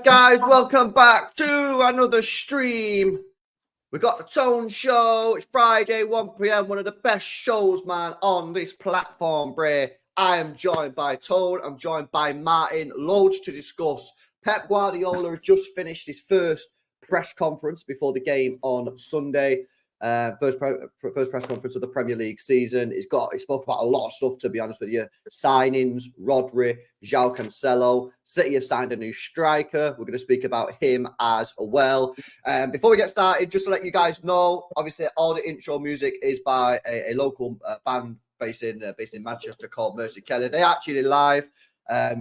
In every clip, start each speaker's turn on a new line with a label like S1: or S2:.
S1: Guys, welcome back to another stream. We got the Tone Show. It's Friday, 1 p.m. One of the best shows, man, on this platform, Bray. I am joined by Tone. I'm joined by Martin. Loads to discuss. Pep Guardiola has just finished his first press conference before the game on Sunday. First press conference of the Premier League season. He spoke about a lot of stuff, to be honest with you. Signings, Rodri, João Cancelo. City have signed a new striker. We're going to speak about him as well. Before we get started, just to let you guys know, obviously all the intro music is by a local band based in Manchester called Mercy Kelly. They're actually live.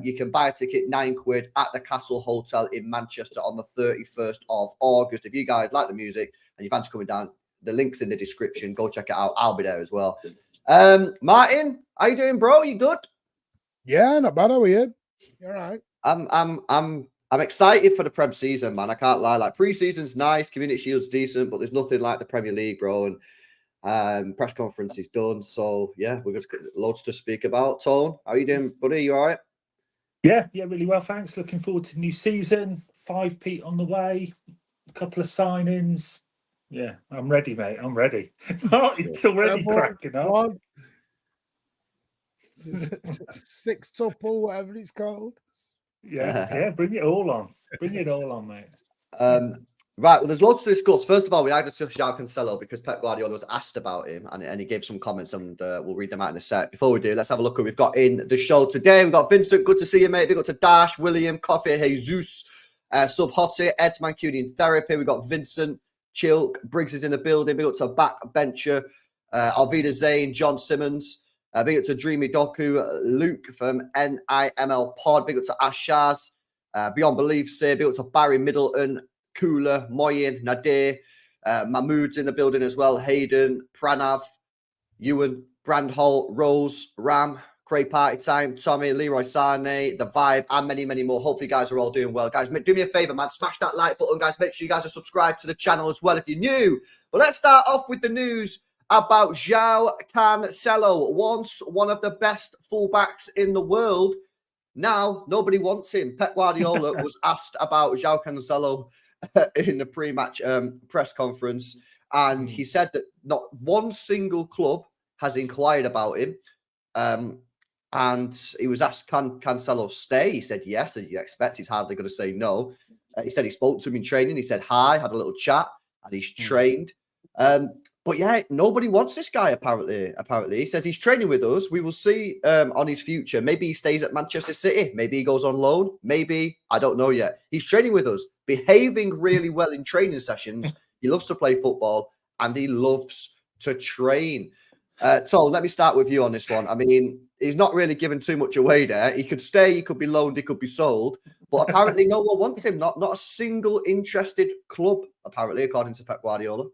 S1: You can buy a ticket £9 at the Castle Hotel in Manchester on the 31st of August. If you guys like the music and you fancy coming down, the link's in the description. Go check it out. I'll be there as well. Martin, how you doing, bro? You good?
S2: Yeah, not bad. How are you? You're all right.
S1: I'm excited for the Prem season, man. I can't lie. Like pre-season's nice, Community Shield's decent, but there's nothing like the Premier League, bro. And press conference is done. So yeah, we're just got loads to speak about. Tone, how you doing, buddy? You all right?
S3: Yeah, really well, thanks. Looking forward to the new season. 5 Pete on the way. A couple of signings. Yeah, I'm ready, mate. I'm ready. It's already cracking up.
S2: Six-tuple, whatever it's called.
S3: Yeah, bring it all on. Bring it all on, mate.
S1: Right, well, there's lots to discuss. First of all, we had to discuss João Cancelo because Pep Guardiola was asked about him and he gave some comments and we'll read them out in a sec. Before we do, let's have a look at what we've got in the show today. We've got Vincent, good to see you, mate. We've got to Dash, William, Coffee, Jesus, Sub Hotty, Ed's Mancunian in therapy. We've got Vincent, Chilk, Briggs is in the building. Big up to Backbencher, Alvida Zane, John Simmons. Big up to Dreamy Doku, Luke from NIML Pod. Big up to Ashaz, Beyond Belief, say. Big up to Barry Middleton, Cooler, Moyen, Nadir, Mahmood's in the building as well. Hayden, Pranav, Ewan, Brandholt, Rose, Ram, Craig Party Time, Tommy, Leroy Sane, The Vibe, and many, many more. Hopefully, you guys are all doing well. Guys, do me a favor, man. Smash that like button, guys. Make sure you guys are subscribed to the channel as well if you're new. But let's start off with the news about João Cancelo, once one of the best fullbacks in the world. Now, nobody wants him. Pep Guardiola was asked about João Cancelo in the pre-match press conference, and he said that not one single club has inquired about him. And he was asked, can Cancelo stay? He said yes, and you expect he's hardly going to say no. He said he spoke to him in training. He said hi, had a little chat, and he's trained. But yeah, nobody wants this guy, apparently. He says he's training with us. We will see on his future. Maybe he stays at Manchester City. Maybe he goes on loan. Maybe, I don't know yet. He's training with us, behaving really well in training sessions. He loves to play football, and he loves to train. So let me start with you on this one. I mean, he's not really given too much away there. He could stay, he could be loaned, he could be sold. But apparently no one wants him. Not a single interested club, apparently, according to Pep Guardiola.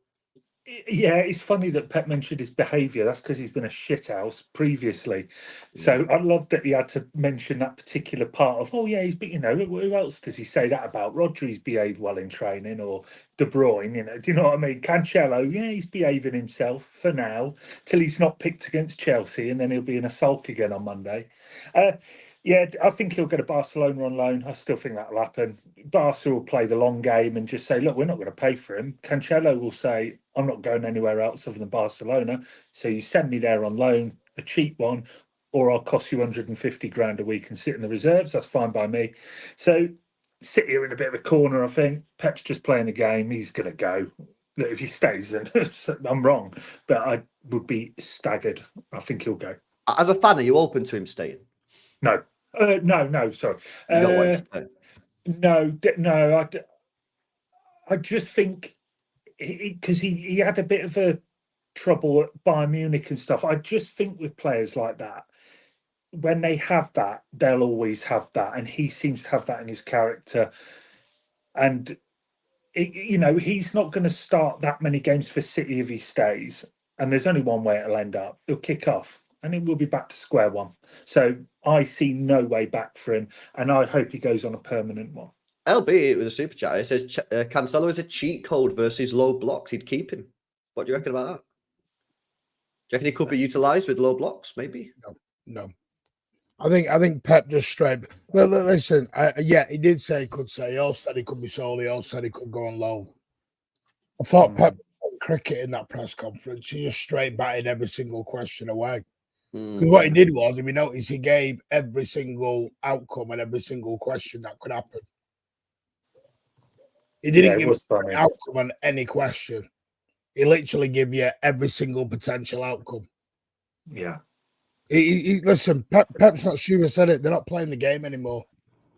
S3: Yeah, it's funny that Pep mentioned his behaviour. That's because he's been a shithouse previously. So I love that he had to mention that particular part of, he's, who else does he say that about? Rodri's behaved well in training, or De Bruyne, do you know what I mean? Cancelo, he's behaving himself for now, till he's not picked against Chelsea, and then he'll be in a sulk again on Monday. Yeah, I think he'll go to Barcelona on loan. I still think that'll happen. Barca will play the long game and just say, look, we're not going to pay for him. Cancelo will say, I'm not going anywhere else other than Barcelona. So you send me there on loan, a cheap one, or I'll cost you 150 grand a week and sit in the reserves. That's fine by me. So sit here in a bit of a corner, I think. Pep's just playing a game. He's going to go. Look, if he stays, then I'm wrong. But I would be staggered. I think he'll go.
S1: As a fan, are you open to him staying?
S3: No. No, sorry.
S1: You don't want to stay?
S3: No. I just think because he had a bit of a trouble at Bayern Munich and stuff. I just think with players like that, when they have that, they'll always have that, and he seems to have that in his character. And he's not going to start that many games for City if he stays. And there's only one way it'll end up. He'll kick off, and it will be back to square one. So I see no way back for him, and I hope he goes on a permanent one.
S1: LB with a super chat, it says Cancelo is a cheat code versus low blocks. He'd keep him. What do you reckon about that? Do you reckon he could be utilised with low blocks, maybe?
S2: No. I think Pep just straight. Listen, yeah, he did say he could say. He also said he could be sold. He also said he could go on loan. I thought Pep was cricket in that press conference. He just straight batted every single question away. Because what he did was, if you notice, he gave every single outcome and every single question that could happen. He didn't give an outcome on any question. He literally gave you every single potential outcome.
S3: Yeah.
S2: Listen, Pep's not sure. Said it. They're not playing the game anymore.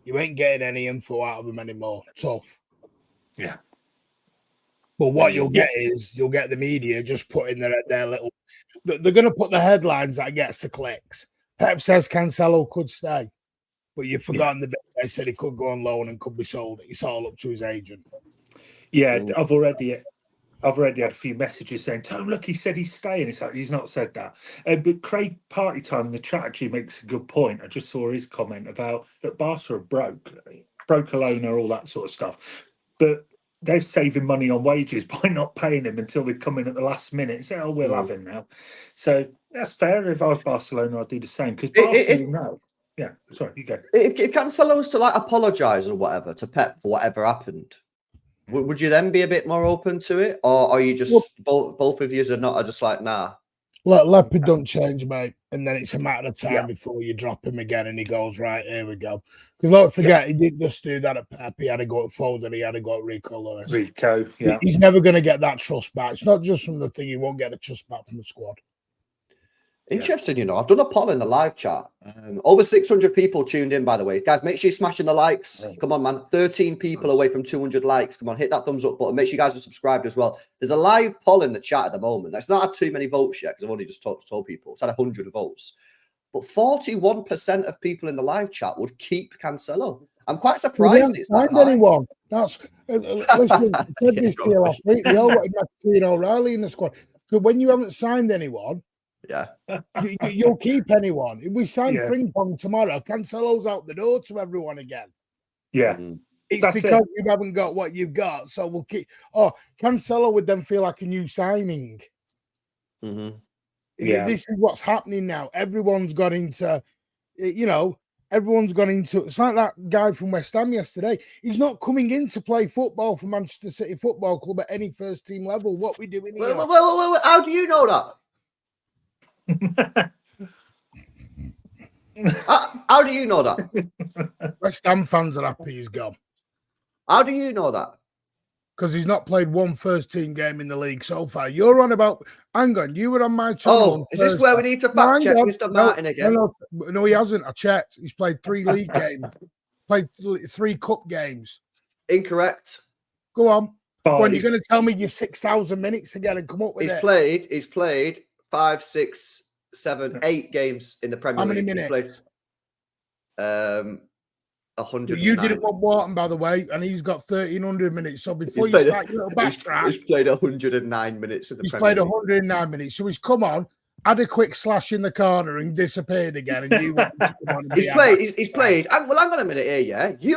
S2: You ain't getting any info out of them anymore. Tough.
S3: Yeah.
S2: But what you'll get is you'll get the media just putting their little. They're going to put the headlines that gets the clicks. Pep says Cancelo could stay, but you've forgotten the bit they said he could go on loan and could be sold. It's all up to his agent.
S3: Yeah, I've already had a few messages saying, "Tom, look, he said he's staying." It's like he's not said that. But Craig Party Time in the chat actually makes a good point. I just saw his comment about that Barca are broke a loaner, all that sort of stuff. But they're saving money on wages by not paying him until they come in at the last minute and say, "Oh, we'll have him now." So that's fair. If I was Barcelona, I'd do the same because Barcelona know. Yeah, sorry, you go.
S1: If Cancelo was to like apologise or whatever to Pep for whatever happened, would you then be a bit more open to it, or are you just both of you are just like, nah?
S2: Leopard don't change, mate, and then it's a matter of time before you drop him again, and he goes right. Here we go. Because don't forget, he didn't just do that at Pep. He had to go at Foden. He had to go at Rico Lewis. He's never going to get that trust back. It's not just from the thing. He won't get the trust back from the squad.
S1: Interesting, you know. I've done a poll in the live chat. Over 600 people tuned in, by the way. Guys, make sure you're smashing the likes. Come on, man. 13 people away from 200 likes. Come on, hit that thumbs up button. Make sure you guys are subscribed as well. There's a live poll in the chat at the moment. It's not had too many votes yet because I've only just told people. It's had 100 votes. But 41% of people in the live chat would keep Cancelo. I'm quite surprised it's not
S2: anyone. That's listen, I said this to you last week. They all wanted Martin O'Reilly in the squad. So when you haven't signed anyone, you'll keep anyone. If we sign Frimpong tomorrow, Cancelo's out the door to everyone again.
S3: Yeah.
S2: It's because you haven't got what you've got. So we'll keep. Oh, Cancelo would then feel like a new signing. This is what's happening now. Everyone's got into, it's like that guy from West Ham yesterday. He's not coming in to play football for Manchester City Football Club at any first team level. What we doing here?
S1: Well, how do you know that? How do you know that?
S2: West Ham fans are happy he's gone.
S1: How do you know that?
S2: Because he's not played one first team game in the league so far. You're on about. Hang on, you were on my channel.
S1: Oh, is this where we need to fact check Mr. Martin again?
S2: No, he hasn't. I checked. He's played 3 league games, played 3 cup games.
S1: Incorrect.
S2: Go on. When you're going to tell me you're 6,000 minutes again and come up with it?
S1: He's played 5, 6, 7, 8 games in the Premier League.
S2: How many minutes?
S1: 100.
S2: You did it with Wharton, by the way, and he's got 1,300 minutes. So before you start your little backtrack,
S1: he's played 109 minutes in the Premier League.
S2: He's played 109 minutes. So he's come on, had a quick slash in the corner and disappeared again. And you
S1: he's played. Well, hang on a minute here, yeah. He's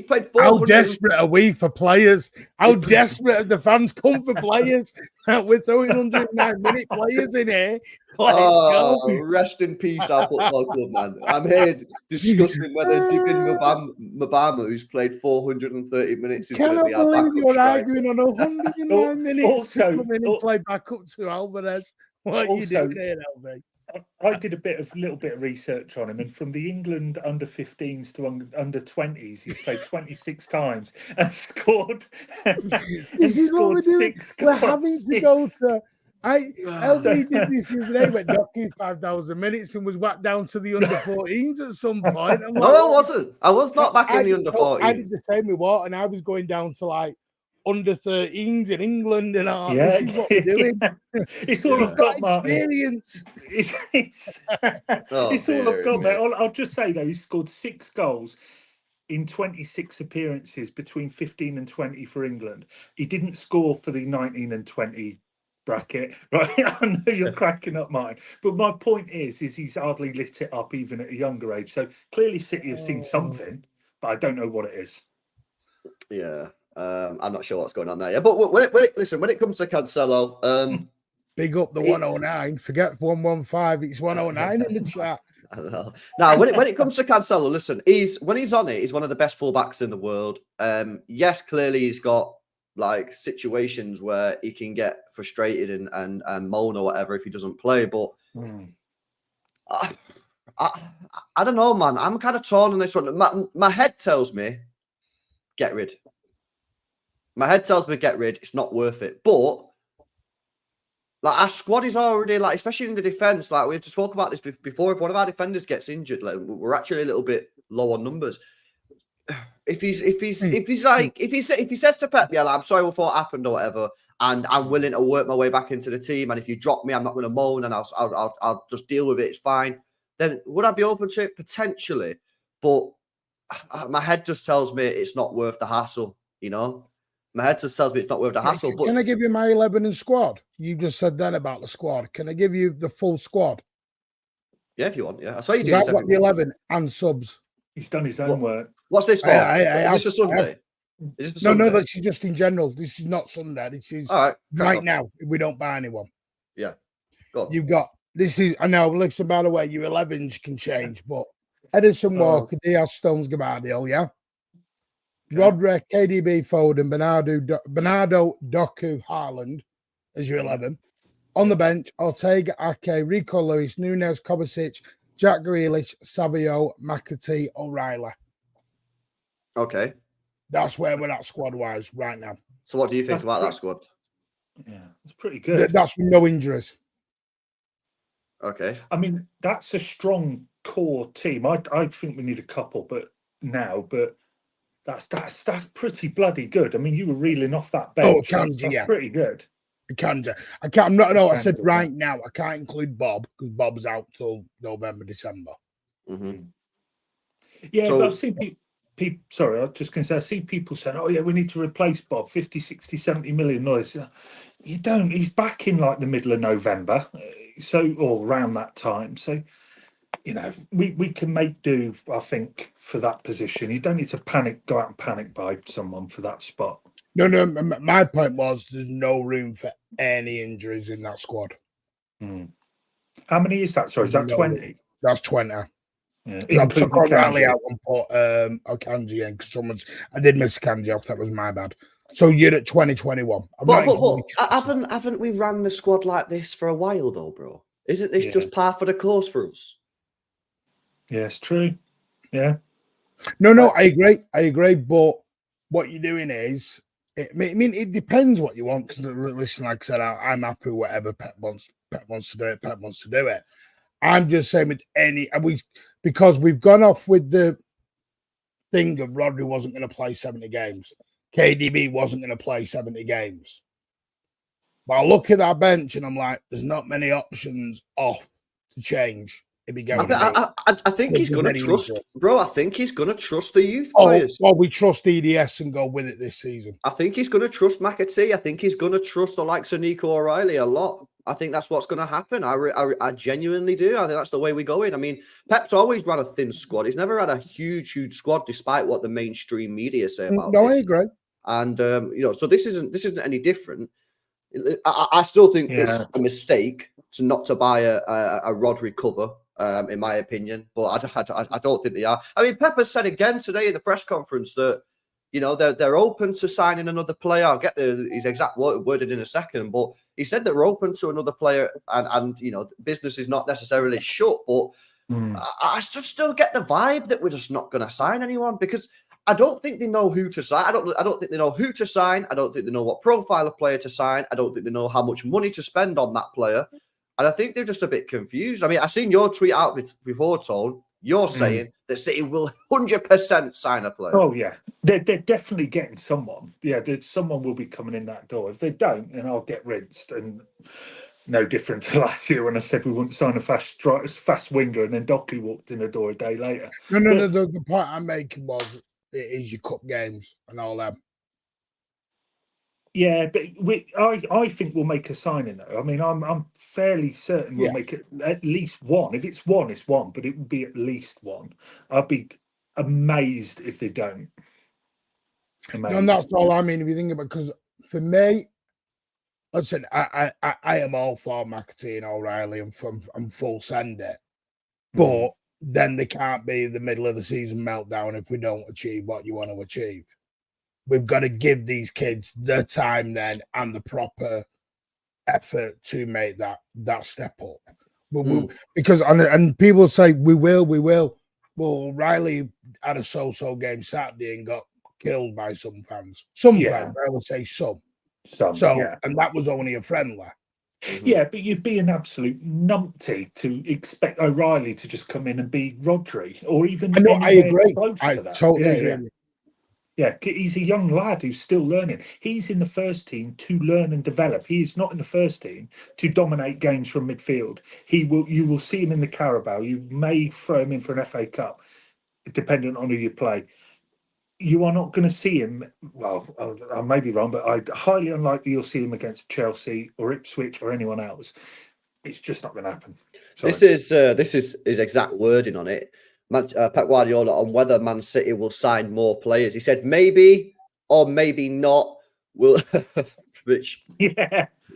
S1: played 400.
S2: How desperate are we for players? How desperate have the fans come for players? We're throwing 109-minute players in here.
S1: Rest in peace, our football club, man. I'm here discussing whether Digan Mabama, who's played 430 minutes, is going to be our backup striker.
S2: You're arguing on 109 minutes to come in and play back up to Alvarez. What are you doing here, LV?
S3: I did a little bit of research on him, and from the England under 15s to under 20s, he's played 26 times and scored.
S2: This is what we're doing. We're having to go to. LV did this yesterday, went docking 5,000 minutes and was whacked down to the under 14s at some point.
S1: No, I wasn't. I was not back in the under 14s.
S2: I did the same with what, and I was going down to like under 13s in England and all.
S3: Yeah.
S2: This is what we're doing.
S3: It's all I've got,
S2: experience.
S3: It's all I've got, mate. I'll just say, though, he scored 6 goals in 26 appearances between 15 and 20 for England. He didn't score for the 19 and 20 bracket, right? I know you're cracking up, Mike. But my point is he's hardly lit it up even at a younger age. So clearly City have seen something, but I don't know what it is.
S1: Yeah. I'm not sure what's going on there. Yeah, but when it comes to Cancelo,
S2: big up the 109. Forget 115. It's 109 in the chat.
S1: I don't know. Now, when it comes to Cancelo, listen, when he's on it, he's one of the best fullbacks in the world. Yes, clearly he's got like situations where he can get frustrated and moan or whatever if he doesn't play. But I don't know, man. I'm kind of torn on this one. My head tells me get rid. My head tells me get rid. It's not worth it. But like our squad is already like, especially in the defense. Like we've spoke about this before. If one of our defenders gets injured, like we're actually a little bit low on numbers. If he says to Pep, yeah, like, I'm sorry with what happened or whatever, and I'm willing to work my way back into the team, and if you drop me, I'm not going to moan, and I'll just deal with it. It's fine. Then would I be open to it potentially? But my head just tells me it's not worth the hassle. You know. My head just tells me it's not worth the hassle. But
S2: can I give you my 11 and squad? You just said then about the squad. Can I give you the full squad?
S1: Yeah, if you want. Yeah, that's what you do.
S2: I've got the 11 and subs.
S3: He's done his own work.
S1: What's this for? Is this for Sunday? Is this for Sunday?
S2: No, this is just in general. This is not Sunday. This is right now. If we don't buy anyone.
S1: Yeah. Go on.
S2: You've got this is. I know. Listen, by the way, your 11s can change, but Edison, Walker, Diaz, Stones, Gavardio, yeah. Rodri, KDB, Foden, Bernardo, Doku, Haaland as your 11. On the bench, Ortega, Ake, Rico Lewis, Nunes, Kovacic, Jack Grealish, Savio, McAtee, O'Reilly.
S1: Okay.
S2: That's where we're at squad-wise right now.
S1: So what do you think about that squad?
S3: Yeah, it's pretty good.
S2: That's with no injuries.
S1: Okay.
S3: I mean, that's a strong core team. I think we need a couple, but that's pretty bloody good. I mean, you were reeling off that bench. That's pretty good. I can't. No, I said right now. I can't include Bob because Bob's out till November, December.
S1: Mm-hmm.
S3: Yeah, but I've seen people. Sorry, I was just going to say, I see people saying, "Oh yeah, we need to replace Bob. 50, 60, 70 million dollars." You don't. He's back in like the middle of November, or around that time. So, you know, we can make do, I think, for that position. You don't need to go out and panic buy someone for that spot.
S2: No, my point was there's no room for any injuries in that squad.
S3: How many is that? Sorry, is that 20?
S2: That's 20.
S3: Yeah,
S2: I took O'Reilly out and put Akanji in because I did miss Akanji off. That was my bad. So you're at 2021.
S1: But haven't we ran the squad like this for a while though, bro? Isn't this just par for the course for us?
S3: Yeah, it's true. Yeah.
S2: No, I agree. But what you're doing is, I mean, it depends what you want. Because listen, like I said, I'm happy with whatever Pep wants to do it. Pep wants to do it. I'm just saying with because we've gone off with the thing of Rodri wasn't going to play 70 games. KDB wasn't going to play 70 games. But I look at that bench and I'm like, there's not many options off to change.
S1: I think he's going to trust, bro. I think he's going to trust the youth players.
S2: Well, we trust EDS and go with it this season.
S1: I think he's going to trust McAtee. I think he's going to trust the likes of Nico O'Reilly a lot. I think that's what's going to happen. I genuinely do. I think that's the way we go in. I mean, Pep's always run a thin squad. He's never had a huge squad, despite what the mainstream media say about it.
S2: No, I agree.
S1: And so this isn't any different. I still think it's a mistake not to buy a Rodri cover. In my opinion, but I don't think they are. I mean, Pep has said again today in the press conference that they're open to signing another player. I'll get his exact worded in a second, but he said that we're open to another player, and business is not necessarily shut. But I just still get the vibe that we're just not going to sign anyone because I don't think they know who to sign. I don't think they know who to sign. I don't think they know what profile of player to sign. I don't think they know how much money to spend on that player. And I think they're just a bit confused. I mean, I've seen your tweet out before, Tone. You're saying that City will 100% sign a player.
S3: Oh, yeah. They're definitely getting someone. Yeah, someone will be coming in that door. If they don't, then I'll get rinsed. And no different to last year when I said we wouldn't sign a fast winger and then Doku walked in the door a day later.
S2: No. The point I'm making was it is your cup games and all that.
S3: Yeah, but I think we'll make a signing though. I mean, I'm fairly certain we'll make it at least one. If it's one, it's one, but it would be at least one. I'd be amazed if they don't.
S2: No, and that's all I mean. If you think about, because for me, listen, I am all for McAtee and O'Reilly. I'm full send it. But then they can't be the middle of the season meltdown if we don't achieve what you want to achieve. We've got to give these kids the time then and the proper effort to make that step up. Because and people say we will. Well, Riley had a so-so game Saturday and got killed by some fans. Some fans, I would say some. And that was only a friendly.
S3: Yeah, but you'd be an absolute numpty to expect O'Reilly to just come in and be Rodri, or even.
S2: I agree. I totally agree.
S3: Yeah, he's a young lad who's still learning. He's in the first team to learn and develop. He's not in the first team to dominate games from midfield. You will see him in the Carabao. You may throw him in for an FA Cup, depending on who you play. You are not going to see him. Well, I may be wrong, but I highly unlikely you'll see him against Chelsea or Ipswich or anyone else. It's just not going to happen. Sorry.
S1: This is his exact wording on it. Pep Guardiola on whether Man City will sign more players. He said maybe or maybe not. Will which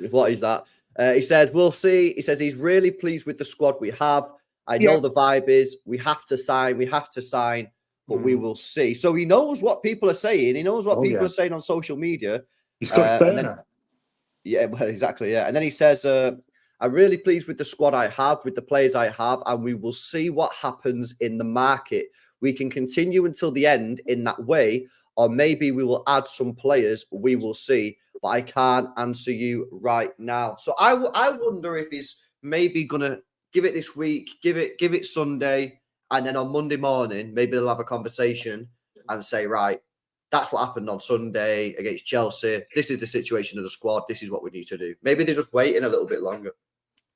S1: what is that? He says we'll see. He says he's really pleased with the squad we have. I know the vibe is we have to sign, but we will see. So he knows what people are saying. He knows what people are saying on social media.
S3: He's got burner.
S1: Well, exactly. Yeah, and then he says, I'm really pleased with the squad I have, with the players I have, and we will see what happens in the market. We can continue until the end in that way, or maybe we will add some players. We will see, but I can't answer you right now. So I wonder if he's maybe gonna give it this week, give it Sunday, and then on Monday morning maybe they'll have a conversation and say, right, that's what happened on Sunday against Chelsea. This is the situation of the squad. This is what we need to do. Maybe they're just waiting a little bit longer.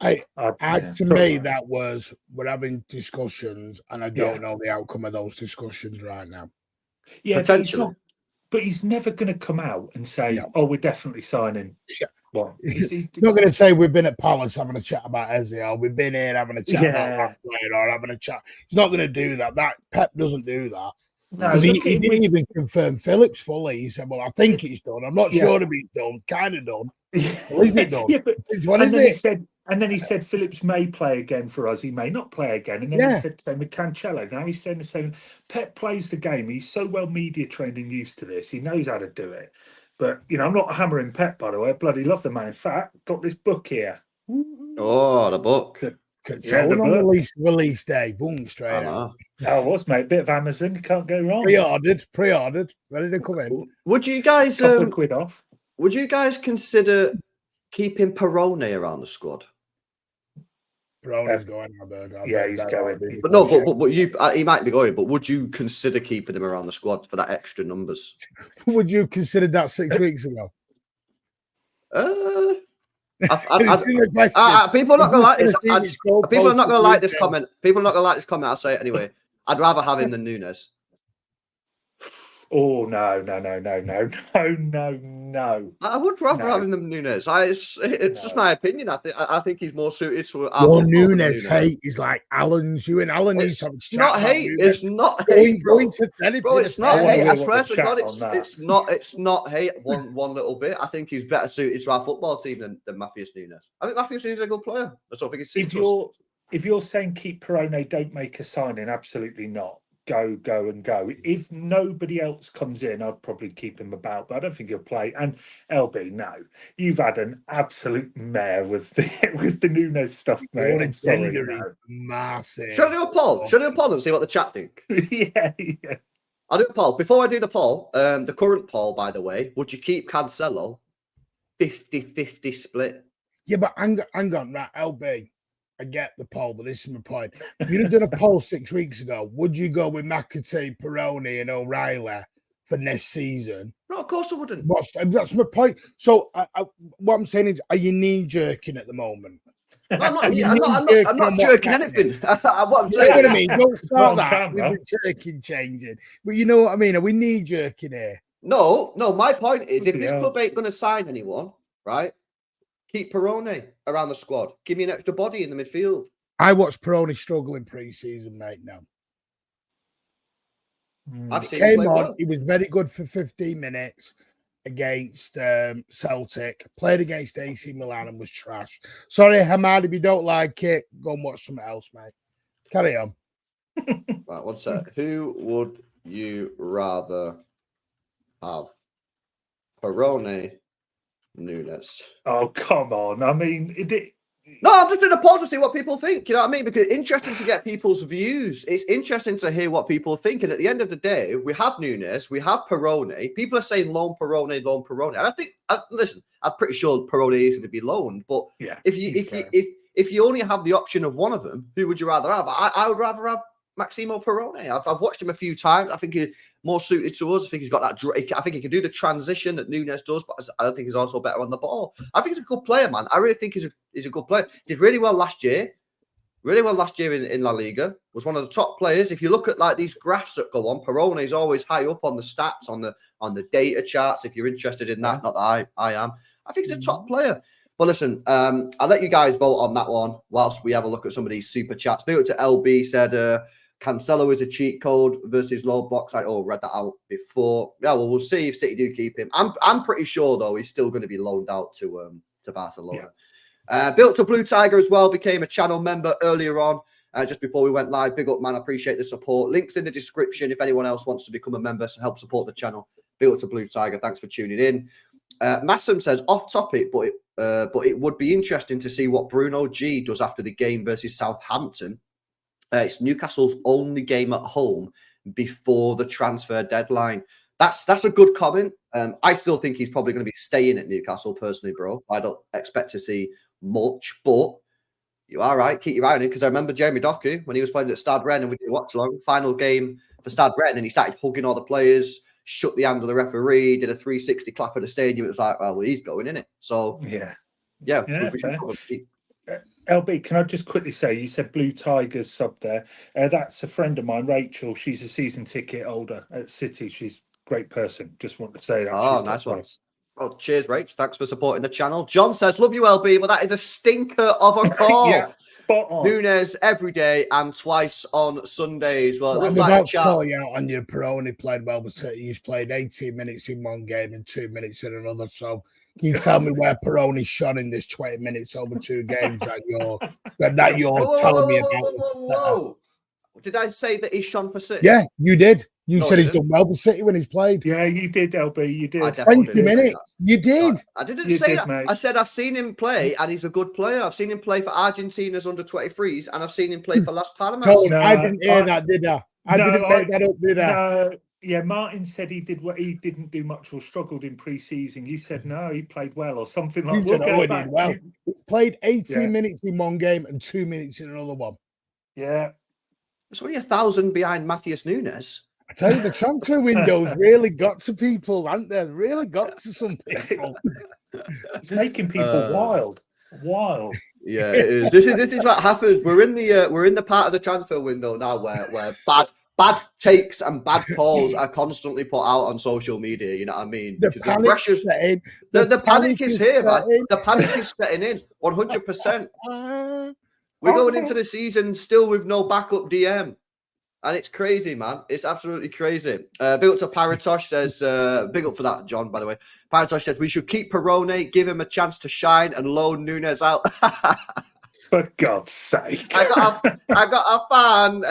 S2: To me, that was we're having discussions, and I don't know the outcome of those discussions right now.
S3: Yeah,
S1: potentially,
S3: but he's never going to come out and say, "Oh, we're definitely signing." Well,
S2: he's not going to say we've been at Palace having a chat about Eze, or we've been here having a chat about that player, or having a chat. He's not going to do that. That Pep doesn't do that.
S3: No,
S2: he didn't even confirm Phillips fully. He said, "Well, I think he's done. I'm not sure if he's done. Kind of done. Well, isn't it done?
S3: But
S2: what is it?"
S3: And then he said Phillips may play again for us. He may not play again. And then he said the same with Cancelo. Now he's saying the same. Pep plays the game. He's so well media trained and used to this. He knows how to do it. But, I'm not hammering Pep, by the way. I bloody love the man. In fact, got this book here.
S1: Oh, the book.
S2: On release day. Boom, straight out.
S3: Oh, was, mate. Bit of Amazon. You can't go wrong.
S2: Pre-ordered. Ready to come in.
S1: Would you guys...
S3: couple of quid off.
S1: Would you guys consider keeping Perone around the squad?
S2: Perone's going now,
S3: he's going.
S1: But no, but you, he might be going. But would you consider keeping him around the squad for that extra numbers?
S2: Would you consider that 6 weeks ago?
S1: People are not going to like this. People are not going to like this comment. People are not going to like this comment. I'll say it anyway. I'd rather have him than Nunes.
S3: Oh, no.
S1: I would rather have him than Nunes. It's just my opinion. I think he's more suited to
S2: Nunes hate is like Alan's. You and Alan need to
S1: not hate. It's not hate, bro. It's not hate. I swear to God, it's not hate one little bit. I think he's better suited to our football team than Matheus Nunes. I think Matheus Nunes is a good player. I don't think it's
S3: if you're saying keep Perone, don't make a signing, absolutely not. Go. If nobody else comes in, I'd probably keep him about, but I don't think he'll play. And LB, no, you've had an absolute mare with the Nunes stuff, mate. I'm sorry,
S2: massive.
S1: Should I do a poll? Should I do a poll and see what the chat think?
S3: Yeah.
S1: I'll do a poll. Before I do the poll, the current poll, by the way, would you keep Cancelo? 50-50 split.
S2: Yeah, but hang on, right, LB. I get the poll, but this is my point. If you'd have done a poll 6 weeks ago, would you go with McAtee, Perone, and O'Reilly for next season?
S1: No, of course I wouldn't.
S2: That's my point. So what I'm saying is, are you knee-jerking at the moment?
S1: No, I'm not jerking anything. What I'm saying.
S2: You know what I mean? Don't start that with the jerking changing. But you know what I mean? Are we knee-jerking here?
S1: No. My point is, if this club ain't going to sign anyone, right? Keep Perone around the squad. Give me an extra body in the midfield.
S2: I watched Perone struggle in pre-season, mate. Now
S1: He came on.
S2: Well. He was very good for 15 minutes against Celtic. Played against AC Milan and was trash. Sorry, Hamad, if you don't like it, go and watch something else, mate. Carry on.
S1: Right, one sec. Who would you rather have? Perone, Nunes.
S3: Oh, come on. I mean,
S1: No, I'm just doing a pause to see what people think. You know what I mean? Because it's interesting to get people's views. It's interesting to hear what people think. And at the end of the day, we have Nunes, we have Perone. People are saying loan Perone, loan Perone. And I think, listen, I'm pretty sure Perone is going to be loaned. But
S3: yeah,
S1: if you only have the option of one of them, who would you rather have? I would rather have Maximo Perone. I've watched him a few times. I think he's more suited to us. I think he's got that. I think he can do the transition that Nunes does, but I don't think he's also better on the ball. I think he's a good player, man. I really think he's a good player. Did really well last year. Really well last year in La Liga. Was one of the top players. If you look at like these graphs that go on, Perone is always high up on the stats, on the data charts. If you're interested in that, not that I am. I think he's a top player. But listen, I'll let you guys vote on that one whilst we have a look at some of these super chats. Big up to LB said Cancelo is a cheat code versus low blocks. I read that out before. Yeah, well, we'll see if City do keep him. I'm pretty sure though he's still going to be loaned out to Barcelona. Yeah. Built to Blue Tiger as well, became a channel member earlier on, just before we went live. Big up, man. I appreciate the support. Links in the description if anyone else wants to become a member to help support the channel. Built to Blue Tiger. Thanks for tuning in. Massam says off topic, but it would be interesting to see what Bruno G does after the game versus Southampton. It's Newcastle's only game at home before the transfer deadline. That's a good comment. I still think he's probably going to be staying at Newcastle personally, bro. I don't expect to see much, but you are right. Keep your eye on him because I remember Jeremy Doku when he was playing at Stade Rennes and we did watch along final game for Stade Rennes and he started hugging all the players, shook the hand of the referee, did a 360 clap at the stadium. It was like, well, he's going, isn't it? So yeah, we should probably.
S3: LB, can I just quickly say, you said Blue Tigers sub there. That's a friend of mine, Rachel. She's a season ticket holder at City. She's a great person. Just want to say that.
S1: Oh, nice one. Oh, cheers, Rach. Thanks for supporting the channel. John says, love you, LB. Well, that is a stinker of a call.
S3: Yeah, spot on.
S1: Nunes every day and twice on Sundays. Well, it looks
S2: I'm
S1: like
S2: about to call you out on your Perone played well, but he's played 18 minutes in one game and 2 minutes in another. So can you tell me where Perone shot in this 20 minutes over 2 games that you're telling me about?
S1: Whoa. Did I say that he's shone for City?
S2: Yeah, you did. You said he's done well for City when he's played.
S3: Yeah, you did, LB. You did.
S2: 20 minutes. You did.
S1: I didn't say that. Mate. I said I've seen him play and he's a good player. I've seen him play for Argentina's under 23s and I've seen him play for Las Palmas.
S2: No, I didn't hear that, did I? I didn't make that up, did I?
S3: No. Yeah, Martin said he didn't do much or struggled in pre-season. You said no, he played well or something like that.
S2: Well, he played 18 minutes in one game and 2 minutes in another one.
S3: Yeah.
S1: It's only 1,000 behind Matheus Nunes.
S2: I tell you, the transfer window's really got to people, haven't they? Really got to some people.
S3: It's making people wild.
S1: Yeah, it is. This is what happens. We're in the part of the transfer window now where bad takes and bad calls are constantly put out on social media. You know what I mean?
S2: The panic is setting.
S1: The panic is here, man. The panic is setting in 100%. We're going into the season still with no backup DM. And it's crazy, man. It's absolutely crazy. Big up to Paratosh says, big up for that, John, by the way. Paratosh says, we should keep Perone, give him a chance to shine and loan Nunes out.
S3: For God's sake.
S1: I got a fan.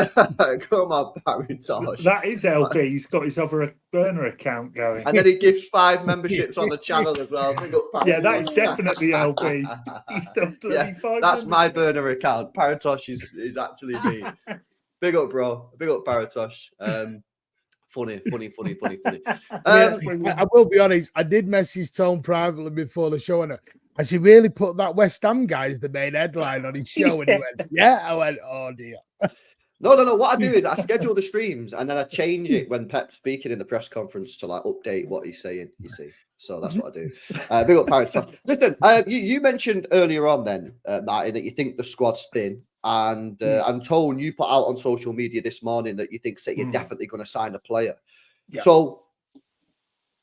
S1: Come on, Paratosh.
S3: That is LB. He's got his other burner account going.
S1: And then he gives 5 memberships on the channel as well. Big up, Paratosh.
S3: Yeah, that is definitely LB. He's done 5
S1: that's my burner account. Paratosh is actually me. Big up, bro. Big up, Paratosh. Funny.
S2: I will be honest. I did message Tone privately before the show, and has he really put that West Ham guy as the main headline on his show? And he went, yeah. I went, oh dear.
S1: No. What I do is I schedule the streams and then I change it when Pep's speaking in the press conference to like update what he's saying. You see, so that's what I do. Big up, Paratosh. Listen, you mentioned earlier on then, Martin, that you think the squad's thin. And Tone, you put out on social media this morning that you think City are definitely going to sign a player. Yeah. So,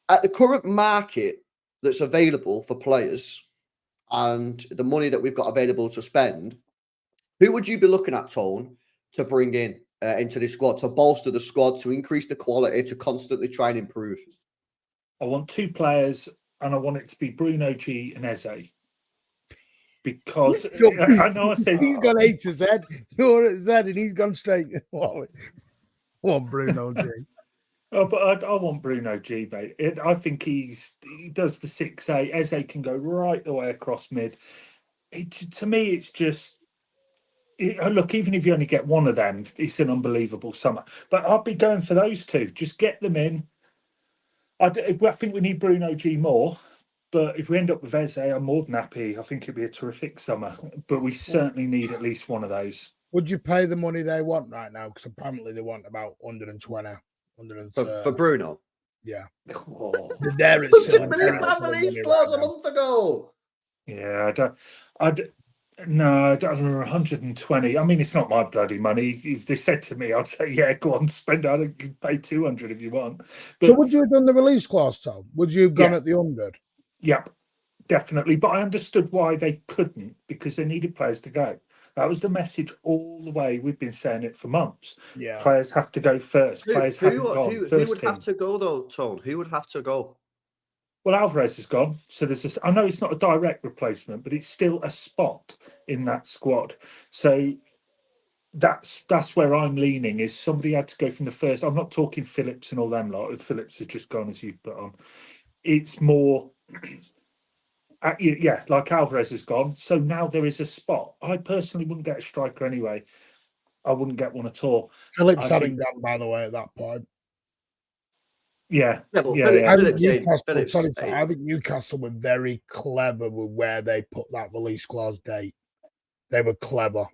S1: at the current market that's available for players and the money that we've got available to spend, who would you be looking at, Tone, to bring in into this squad, to bolster the squad, to increase the quality, to constantly try and improve?
S3: I want 2 players, and I want it to be Bruno G and Eze. because I know I said
S2: he's gone A to Z. You're at Z, and he's gone straight. What Bruno G?
S3: Oh, but I want Bruno G, mate. I think he does the 6'8". Eze can go right the way across mid. To me, it's just look. Even if you only get one of them, it's an unbelievable summer. But I'll be going for those two. Just get them in. I think we need Bruno G more. But if we end up with Eze, I'm more than happy. I think it'd be a terrific summer. But we certainly need at least one of those.
S2: Would you pay the money they want right now? Because apparently they want about 120.
S1: For Bruno.
S2: Yeah.
S3: Oh.
S2: They're at
S1: £100 million release clause a month ago.
S3: Yeah, no, 120. I mean, it's not my bloody money. If they said to me, I'd say, yeah, go on, spend it. I can pay 200 if you want. But,
S2: so would you have done the release clause, Tom? Would you have gone at the 100?
S3: Yep, definitely. But I understood why they couldn't, because they needed players to go. That was the message all the way. We've been saying it for months.
S2: Yeah,
S3: players have to go first. Players haven't gone.
S1: Who would have to go though, Tone? Who would have to go?
S3: Well, Alvarez is gone, so there's. I know it's not a direct replacement, but it's still a spot in that squad. So that's where I'm leaning. Is somebody had to go from the first? I'm not talking Phillips and all them lot. If Phillips has just gone, as you put on, it's more. Yeah, like Alvarez is gone, so now there is a spot. I personally wouldn't get a striker anyway. I wouldn't get one at all.
S2: Phillips hadn't gone, by the way, at that point.
S3: Yeah.
S2: I think Newcastle were very clever with where they put that release clause date. They were clever.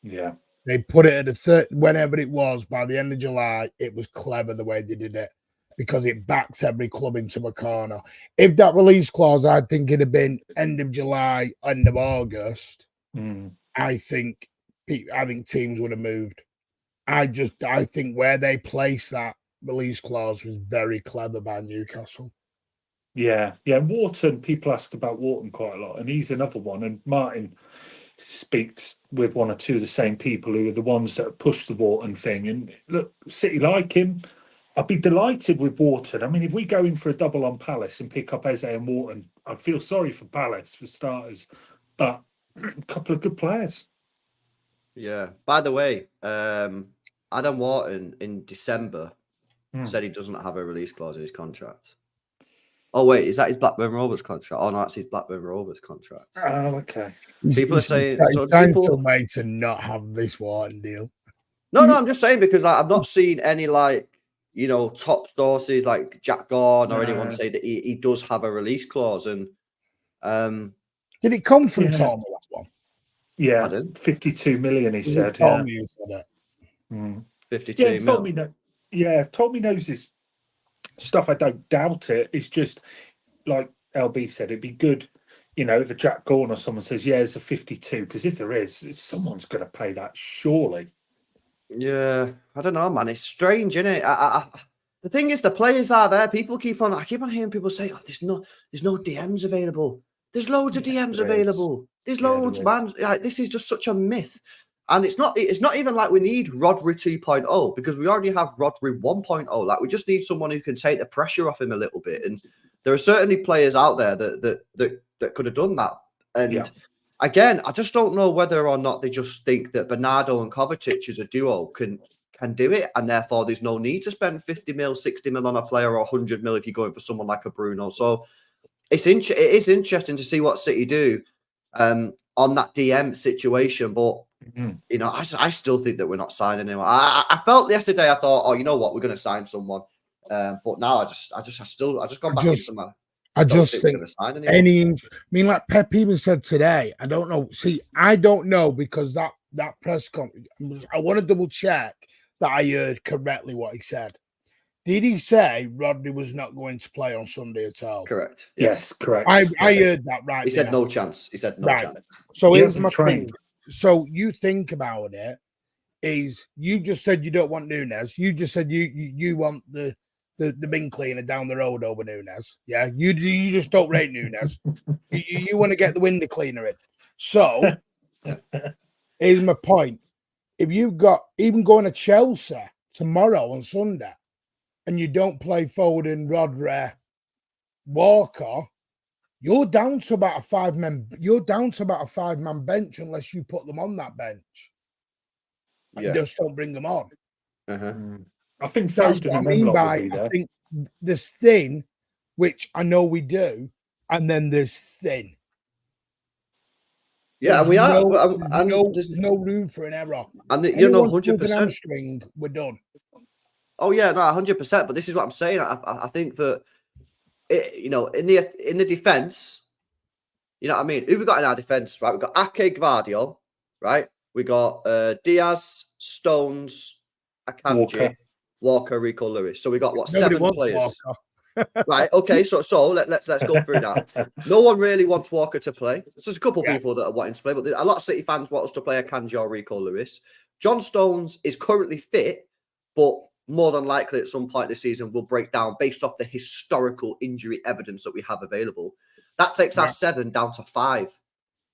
S3: Yeah.
S2: They put it at the third, whenever it was, by the end of July. It was clever the way they did it, because it backs every club into a corner. If that release clause, I think it'd have been end of July, end of August. I think teams would have moved. I think where they placed that release clause was very clever by Newcastle.
S3: Yeah. Wharton, people ask about Wharton quite a lot, and he's another one. And Martin speaks with one or two of the same people who are the ones that pushed the Wharton thing. And look, City like him. I'd be delighted with Wharton. I mean, if we go in for a double on Palace and pick up Eze and Wharton, I'd feel sorry for Palace for starters. But a couple of good players.
S1: Yeah. By the way, Adam Wharton in December said he doesn't have a release clause in his contract. Oh, wait, is that his Blackburn Rovers contract? Oh, no, that's his Blackburn Rovers contract.
S3: Oh, okay.
S1: People are saying...
S2: trying to not have this Wharton deal.
S1: No, I'm just saying, because I've not seen any, top sources like Jack Gordon or anyone say that he does have a release clause. And
S2: did it come from Tom, that one?
S3: Yeah, 52 million, he said.
S2: Tom you said it.
S1: 52 million.
S3: If Tommy knows his stuff, I don't doubt it. It's just, like LB said, it'd be good, if a Jack Gordon or someone says, yeah, it's a 52, because if there is, someone's going to pay that, surely.
S1: Yeah, I don't know, man. It's strange, isn't it? The thing is, the players are there. I keep on hearing people say, "Oh, there's no DMs available." There's loads of DMs available. There's loads, man. Like, this is just such a myth, and it's not even like we need Rodri 2.0, because we already have Rodri 1.0. Like, we just need someone who can take the pressure off him a little bit. And there are certainly players out there that could have done that. And again, I just don't know whether or not they just think that Bernardo and Kovacic as a duo can do it, and therefore there's no need to spend 50 mil, 60 mil on a player, or 100 mil if you're going for someone like a Bruno. So it is interesting to see what City do on that DM situation. But I still think that we're not signing anyone. I felt yesterday, I thought, oh, you know what, we're going to sign someone. But now I just gone back into my.
S2: I just think like Pep even said today, I don't know. See, I don't know, because that press conference, I want to double check that I heard correctly what he said. Did he say Rodri was not going to play on Sunday at all?
S1: Correct.
S3: Yes, correct.
S2: I heard that right.
S1: He said no chance. He said no chance.
S2: So here's my thing. So you think about it, is you just said you don't want Nunes. You just said you want the bin cleaner down the road over Nunes. Yeah, you just don't rate Nunes. you want to get the window cleaner in. So here's my point. If you've got even going to Chelsea tomorrow on Sunday, and you don't play Foden, Rodri, Walker, you're down to about a 5-man. You're down to about a 5-man bench unless you put them on that bench. And
S1: Yeah.
S2: just don't bring them on.
S1: Uh-huh.
S3: I think
S2: That's
S3: Foden
S2: what I
S3: and them
S2: mean
S3: lot
S2: by
S3: will be
S2: I
S3: there.
S2: think there's thin, which I know we do, and then there's thin.
S1: Yeah, and we are.
S2: There's no room for an error.
S1: And you know,
S2: Anyone pulls an
S1: 100%.
S2: hamstring, we're done.
S1: Oh yeah, no, 100%. But this is what I'm saying. I think that in the defense, you know what I mean. Who we got in our defense? Right, we got Ake, Gvardiol, right. We got Diaz, Stones, Akanji, Walker, Rico Lewis. So we got what,
S2: Nobody
S1: 7
S2: wants
S1: players?
S2: Walker.
S1: Right. Okay. So let's go through that. No one really wants Walker to play. There's a couple people that are wanting to play, but a lot of City fans want us to play Akanji or Rico Lewis. John Stones is currently fit, but more than likely at some point this season will break down based off the historical injury evidence that we have available. That takes our 7 down to 5.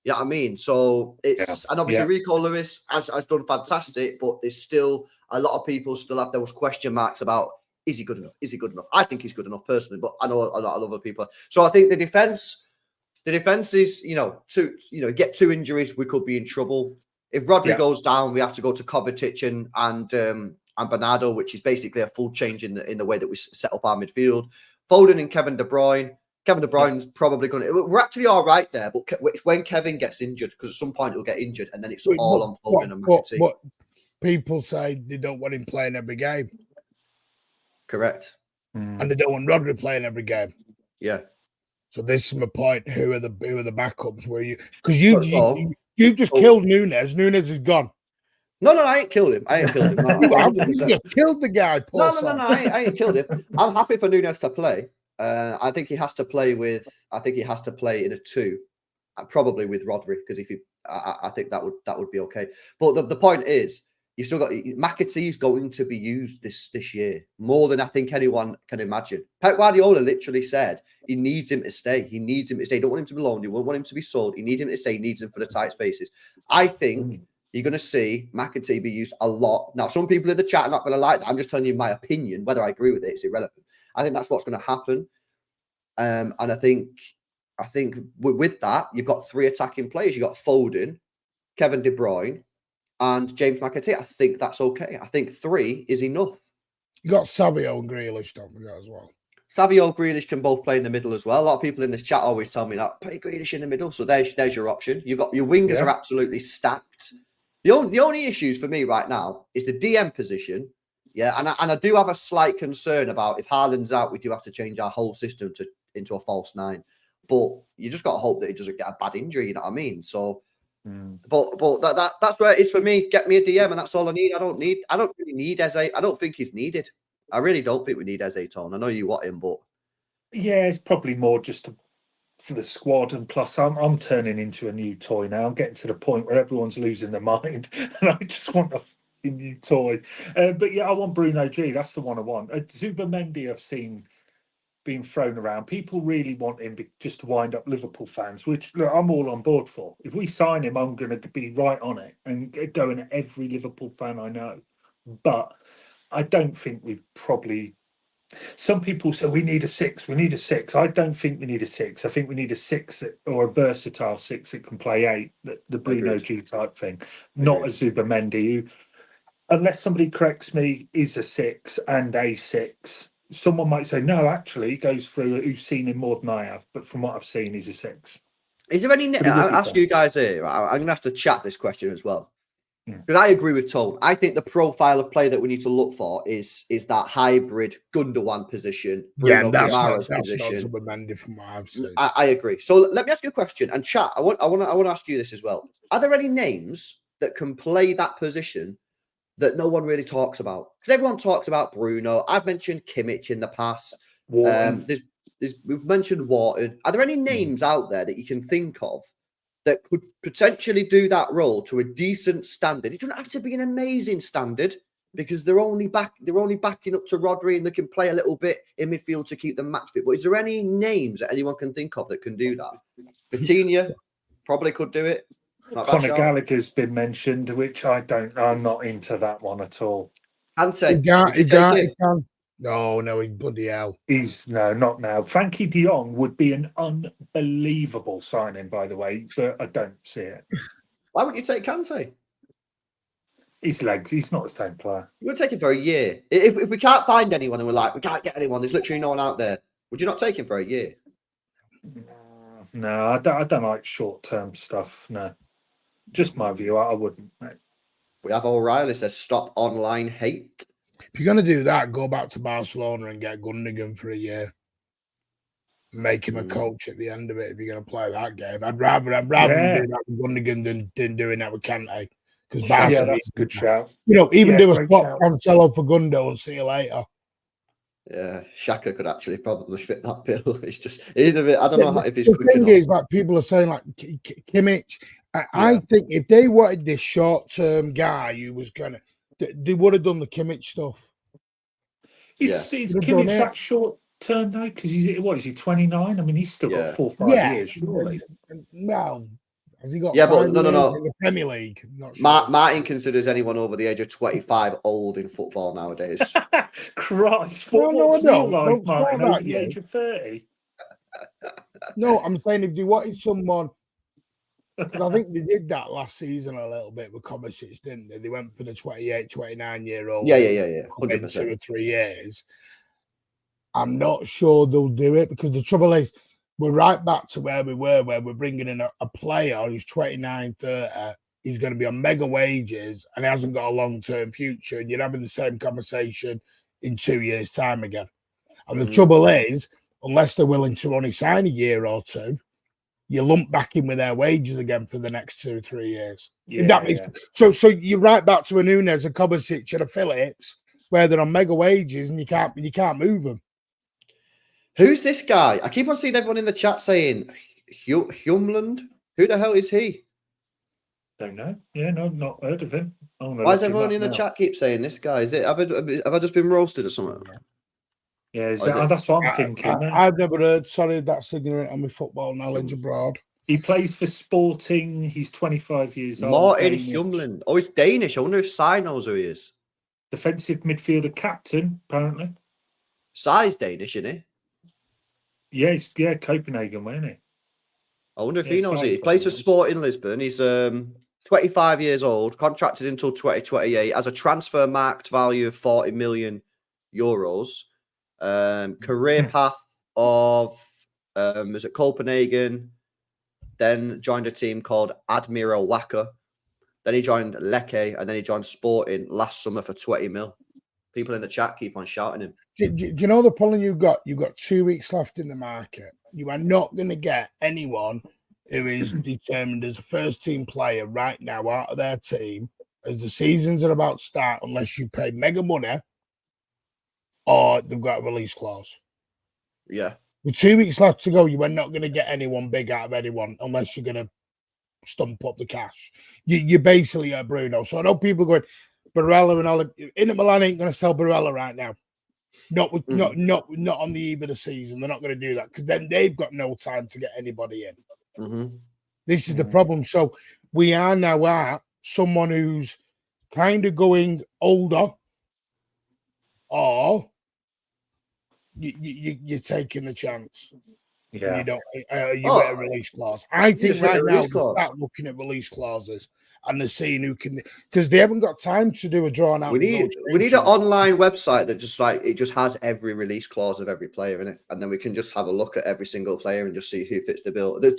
S1: You know what I mean? So it's and obviously Rico Lewis has done fantastic, but there's still a lot of people still have those question marks about, is he good enough? Is he good enough? I think he's good enough personally, but I know a lot of other people. So I think the defense is, get 2 injuries, we could be in trouble. If Rodri goes down, we have to go to Kovacic and Bernardo, which is basically a full change in the way that we set up our midfield. Foden and Kevin De Bruyne. Kevin De Bruyne's probably going to. We're actually all right there, but it's when Kevin gets injured, because at some point he'll get injured, and then it's all on Foden and McAtee.
S2: But people say they don't want him playing every game.
S1: Correct.
S2: And they don't want Rodri playing every game.
S1: Yeah.
S2: So this is my point. Who are the backups? Because you've just killed Nunes. Nunes is gone.
S1: No, I ain't killed him. I ain't killed him. No,
S2: you just killed the guy.
S1: No, I ain't killed him. I'm happy for Nunes to play. I think he has to play in a 2, probably with Rodri, because I think that would be okay. But the point is, you've still got McAtee's going to be used this year more than I think anyone can imagine. Pep Guardiola literally said he needs him to stay. He needs him to stay. He don't want him to be loaned. He won't want him to be sold. He needs him to stay. He needs him for the tight spaces. I think you're going to see McAtee be used a lot. Now, some people in the chat are not going to like that. I'm just telling you my opinion. Whether I agree with it, it's irrelevant. I think that's what's going to happen. And I think with that, you've got 3 attacking players. You've got Foden, Kevin De Bruyne, and James McAtee. I think that's okay. I think 3 is enough.
S2: You got Savio and Grealish, don't we, as well?
S1: Savio, Grealish can both play in the middle as well. A lot of people in this chat always tell me that, play Grealish in the middle. So there's your option. You've got your wingers are absolutely stacked. The only issues for me right now is the DM position. Yeah, and I do have a slight concern about if Haaland's out, we do have to change our whole system into a false 9. But you just got to hope that he doesn't get a bad injury, you know what I mean? So but that's where it is for me. Get me a DM, and that's all I need. I don't really need Eze. I don't think he's needed. I really don't think we need Eze, Tone. I know you want him, but
S3: yeah, it's probably more just for the squad. And plus, I'm turning into a new toy now. I'm getting to the point where everyone's losing their mind, and I just want a new toy. But yeah, I want Bruno G. That's the one I want. Zubimendi, I've seen being thrown around. People really want him just to wind up Liverpool fans, which look, I'm all on board for. If we sign him, I'm going to be right on it and going at every Liverpool fan I know. But I don't think we probably. Some people say we need a 6. We need a 6. I don't think we need a 6. I think we need a 6 or a versatile 6 that can play 8. The Bruno G type thing, not a Zubimendi, who, unless somebody corrects me, is a 6 and a 6. Someone might say, no, actually, he goes through who's seen him more than I have. But from what I've seen, he's a 6.
S1: Is there any... I'll ask you guys here. I'm going to have to chat this question as well. Because I agree with Tone. I think the profile of play that we need to look for is that hybrid Gundogan position, Bruno Guimaraes position.
S2: From what I've seen.
S1: I agree. So let me ask you a question. And chat, I want to ask you this as well. Are there any names that can play that position that no one really talks about? Because everyone talks about Bruno. I've mentioned Kimmich in the past. We've mentioned Wharton. Are there any names out there that you can think of that could potentially do that role to a decent standard? It doesn't have to be an amazing standard, because they're only backing up to Rodri, and they can play a little bit in midfield to keep them match fit. But is there any names that anyone can think of that can do that? Coutinho probably could do it.
S3: Conor Gallagher's been mentioned, which I'm not into that one at all.
S1: And say,
S2: he can. No, he's bloody hell.
S3: He's not now. Frankie de Jong would be an unbelievable signing, by the way, but I don't see it.
S1: Why wouldn't you take Kante?
S3: His legs, he's not the same player.
S1: You would take him for a year. If we can't find anyone and we're like, we can't get anyone, there's literally no one out there, would you not take him for a year?
S3: No, I don't like short-term stuff. No. Just my view. I wouldn't, mate.
S1: We have O'Reilly says, stop online hate.
S2: If you're going to do that, go back to Barcelona and get Gundogan for a year. Make him a coach at the end of it if you're going to play that game. I'd rather do that with Gundogan than doing that with Kante. Because
S3: that's a good shout.
S2: Even do a spot Cancelo for Gundo and see you later.
S1: Yeah, Xhaka could actually probably fit that bill. He's a bit. I don't know if he's.
S2: The thing is, like people are saying, like Kimmich. I think if they wanted this short-term guy who was gonna, they would have done the Kimmich stuff.
S3: Is Kimmich that short-term though? Because is he 29? I mean, he's still got 4 or 5 years, surely.
S2: Well, has he got?
S1: But no.
S2: In the Premier League. Not
S1: sure. Martin considers anyone over the age of 25 old in football nowadays.
S3: Christ!
S2: No, I don't.
S3: Martin over the age of 30.
S2: No, I'm saying if you wanted someone. Because I think they did that last season a little bit with Kovacic, didn't they? They went for the 28, 29-year-old.
S1: Yeah. 100%.
S2: 2 or 3 years. I'm not sure they'll do it because the trouble is we're right back to where we were, where we're bringing in a player who's 29, 30. He's going to be on mega wages and he hasn't got a long-term future. And you're having the same conversation in 2 years' time again. And the trouble is, unless they're willing to only sign a year or two, you lump back in with their wages again for the next 2 or 3 years. So you're right back to a Núñez, a Kovacic, and a Phillips, where they're on mega wages and you can't move them.
S1: Who's this guy? I keep on seeing everyone in the chat saying Hjumland. Who the hell is he?
S3: Don't know. Yeah, no, not heard of him.
S1: Why is everyone in the chat keep saying this guy? Is it? Have I just been roasted or something?
S3: Yeah, that's what I'm thinking.
S2: I've never heard. Sorry, that's ignorant on my football knowledge abroad.
S3: He plays for Sporting. He's 25 years old.
S1: Martin Hjumland. Oh, he's Danish. I wonder if Sai knows who he is.
S3: Defensive midfielder captain, apparently.
S1: Sai's Danish, isn't he?
S3: Yeah, Copenhagen, wasn't he?
S1: I wonder if he knows it. He plays for Sporting Lisbon. He's 25 years old, contracted until 2028, has a transfer marked value of 40 million euros. Career path of was at Copenhagen, then joined a team called Admiral Wacker, then he joined Lecce, and then he joined Sporting last summer for 20 mil. People in the chat keep on shouting him.
S2: Do you know the problem you've got? You've got 2 weeks left in the market. You are not going to get anyone who is determined as a first team player right now out of their team as the seasons are about to start unless you pay mega money or they've got a release clause.
S1: Yeah.
S2: With 2 weeks left to go, you are not going to get anyone big out of anyone unless you're going to stump up the cash. You basically are Bruno. So I know people are going, Barella and all. Inter Milan ain't going to sell Barella right now. Not on the eve of the season. They're not going to do that because then they've got no time to get anybody in. This is the problem. So we are now at someone who's kind of going older, or you're taking the chance.
S3: Yeah,
S2: you don't. You get a release clause. I think right now start looking at release clauses and they're seeing who can, because they haven't got time to do a drawn out.
S1: We need an online website that just has every release clause of every player in it, and then we can just have a look at every single player and just see who fits the bill. The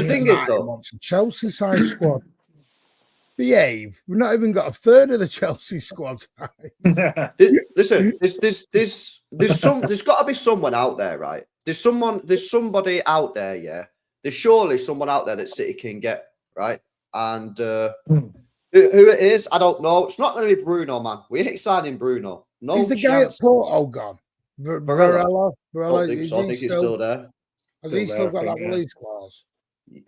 S1: thing is, though,
S2: Chelsea size squad. Behave. We've not even got a third of the Chelsea squad.
S1: Listen, there's got to be someone out there, right? There's somebody out there, yeah. There's surely someone out there that City can get, right? And who it is, I don't know. It's not going to be Bruno, man. We ain't signing Bruno. No,
S2: is the guy at Porto gone?
S1: Barella. I don't think so. I think he's still there.
S2: Has he still got that release clause?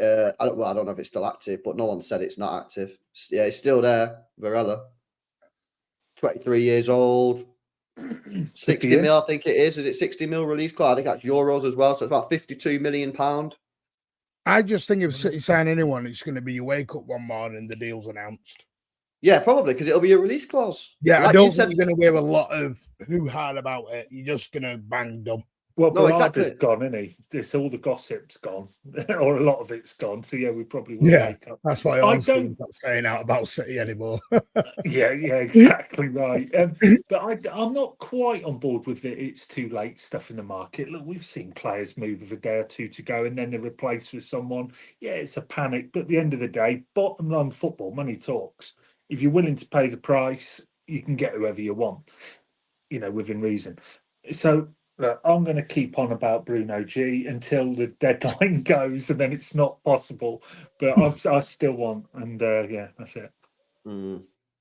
S1: I don't know if it's still active, but no one said it's not active. Yeah, it's still there. Barella, 23 years old, 60 mil, I think it is. Is it 60 mil release clause? I think that's euros as well. So it's about £52 million.
S2: I just think if City sign anyone, it's going to be you wake up one morning, the deal's announced.
S1: Yeah, probably because it'll be a release clause.
S2: Yeah,
S1: Like
S2: I don't
S1: you
S2: think
S1: said,
S2: you're going to hear a lot of hoo-ha about it. You're just going to bang them.
S3: Well,
S1: No, exactly.
S3: Barada's gone, isn't he? This all the gossip's gone, or a lot of it's gone. So yeah, we probably will
S2: Yeah,
S3: wake up.
S2: that's why
S3: I
S2: Ornstein's
S3: don't.
S2: not saying out about City anymore.
S3: Yeah, exactly right. But I'm not quite on board with it. It's too late stuff in the market. Look, we've seen players move with a day or two to go, and then they're replaced with someone. Yeah, it's a panic. But at the end of the day, bottom line football, money talks. If you're willing to pay the price, you can get whoever you want. Within reason. So look, I'm going to keep on about Bruno G until the deadline goes, and then it's not possible. But I still want, and yeah, that's it.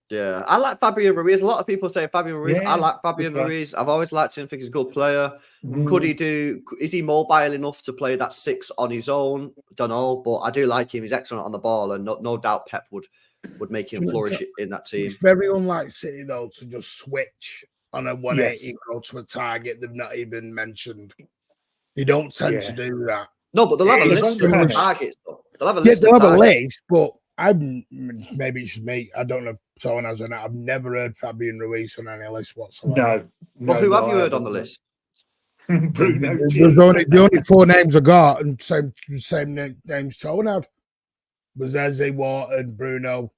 S1: Yeah, I like Fabian Ruiz. A lot of people say Fabian Ruiz. I
S3: Yeah,
S1: like Fabian
S3: good
S1: Ruiz. I've always liked him. I think he's a good player.
S3: Mm.
S1: Could he do? Is he mobile enough to play that 6 on his own? Don't know, but I do like him. He's excellent on the ball, and no doubt Pep would make him flourish in that team.
S2: It's very unlike City though to just switch on a 180
S3: Yes.
S2: go to a target they've not even mentioned. They don't tend to do that.
S1: No, but they'll have a
S3: It's
S1: list of
S3: panic.
S1: targets. Though. They'll have a
S2: Yeah,
S1: list
S2: they'll
S1: of
S2: have a
S1: targets.
S2: list, but maybe it's me. I don't know if someone has or not. I've never heard Fabian Ruiz on any list whatsoever.
S1: Well, who have you heard on the list?
S3: Bruno G.
S2: There's the only 4 names I got, and same names Tone had. Was Eze, Wharton, Bruno,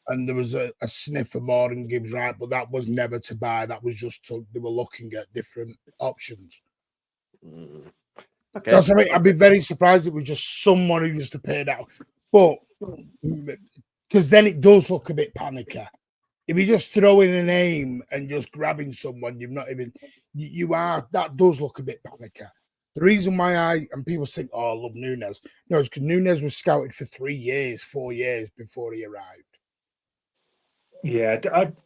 S2: and there was a sniff of more than Gibbs Wright, but that was never to buy. That was just they were looking at different options.
S1: Okay.
S2: That's what I mean. I'd be very surprised if it was just someone who used to pay that. But because then it does look a bit panicky. If you just throw in a name and just grabbing someone, you've not even that does look a bit panicky. The reason why people think, oh, I love Nunes. No, it's because Nunes was scouted for 3 years, 4 years before he arrived.
S3: Yeah,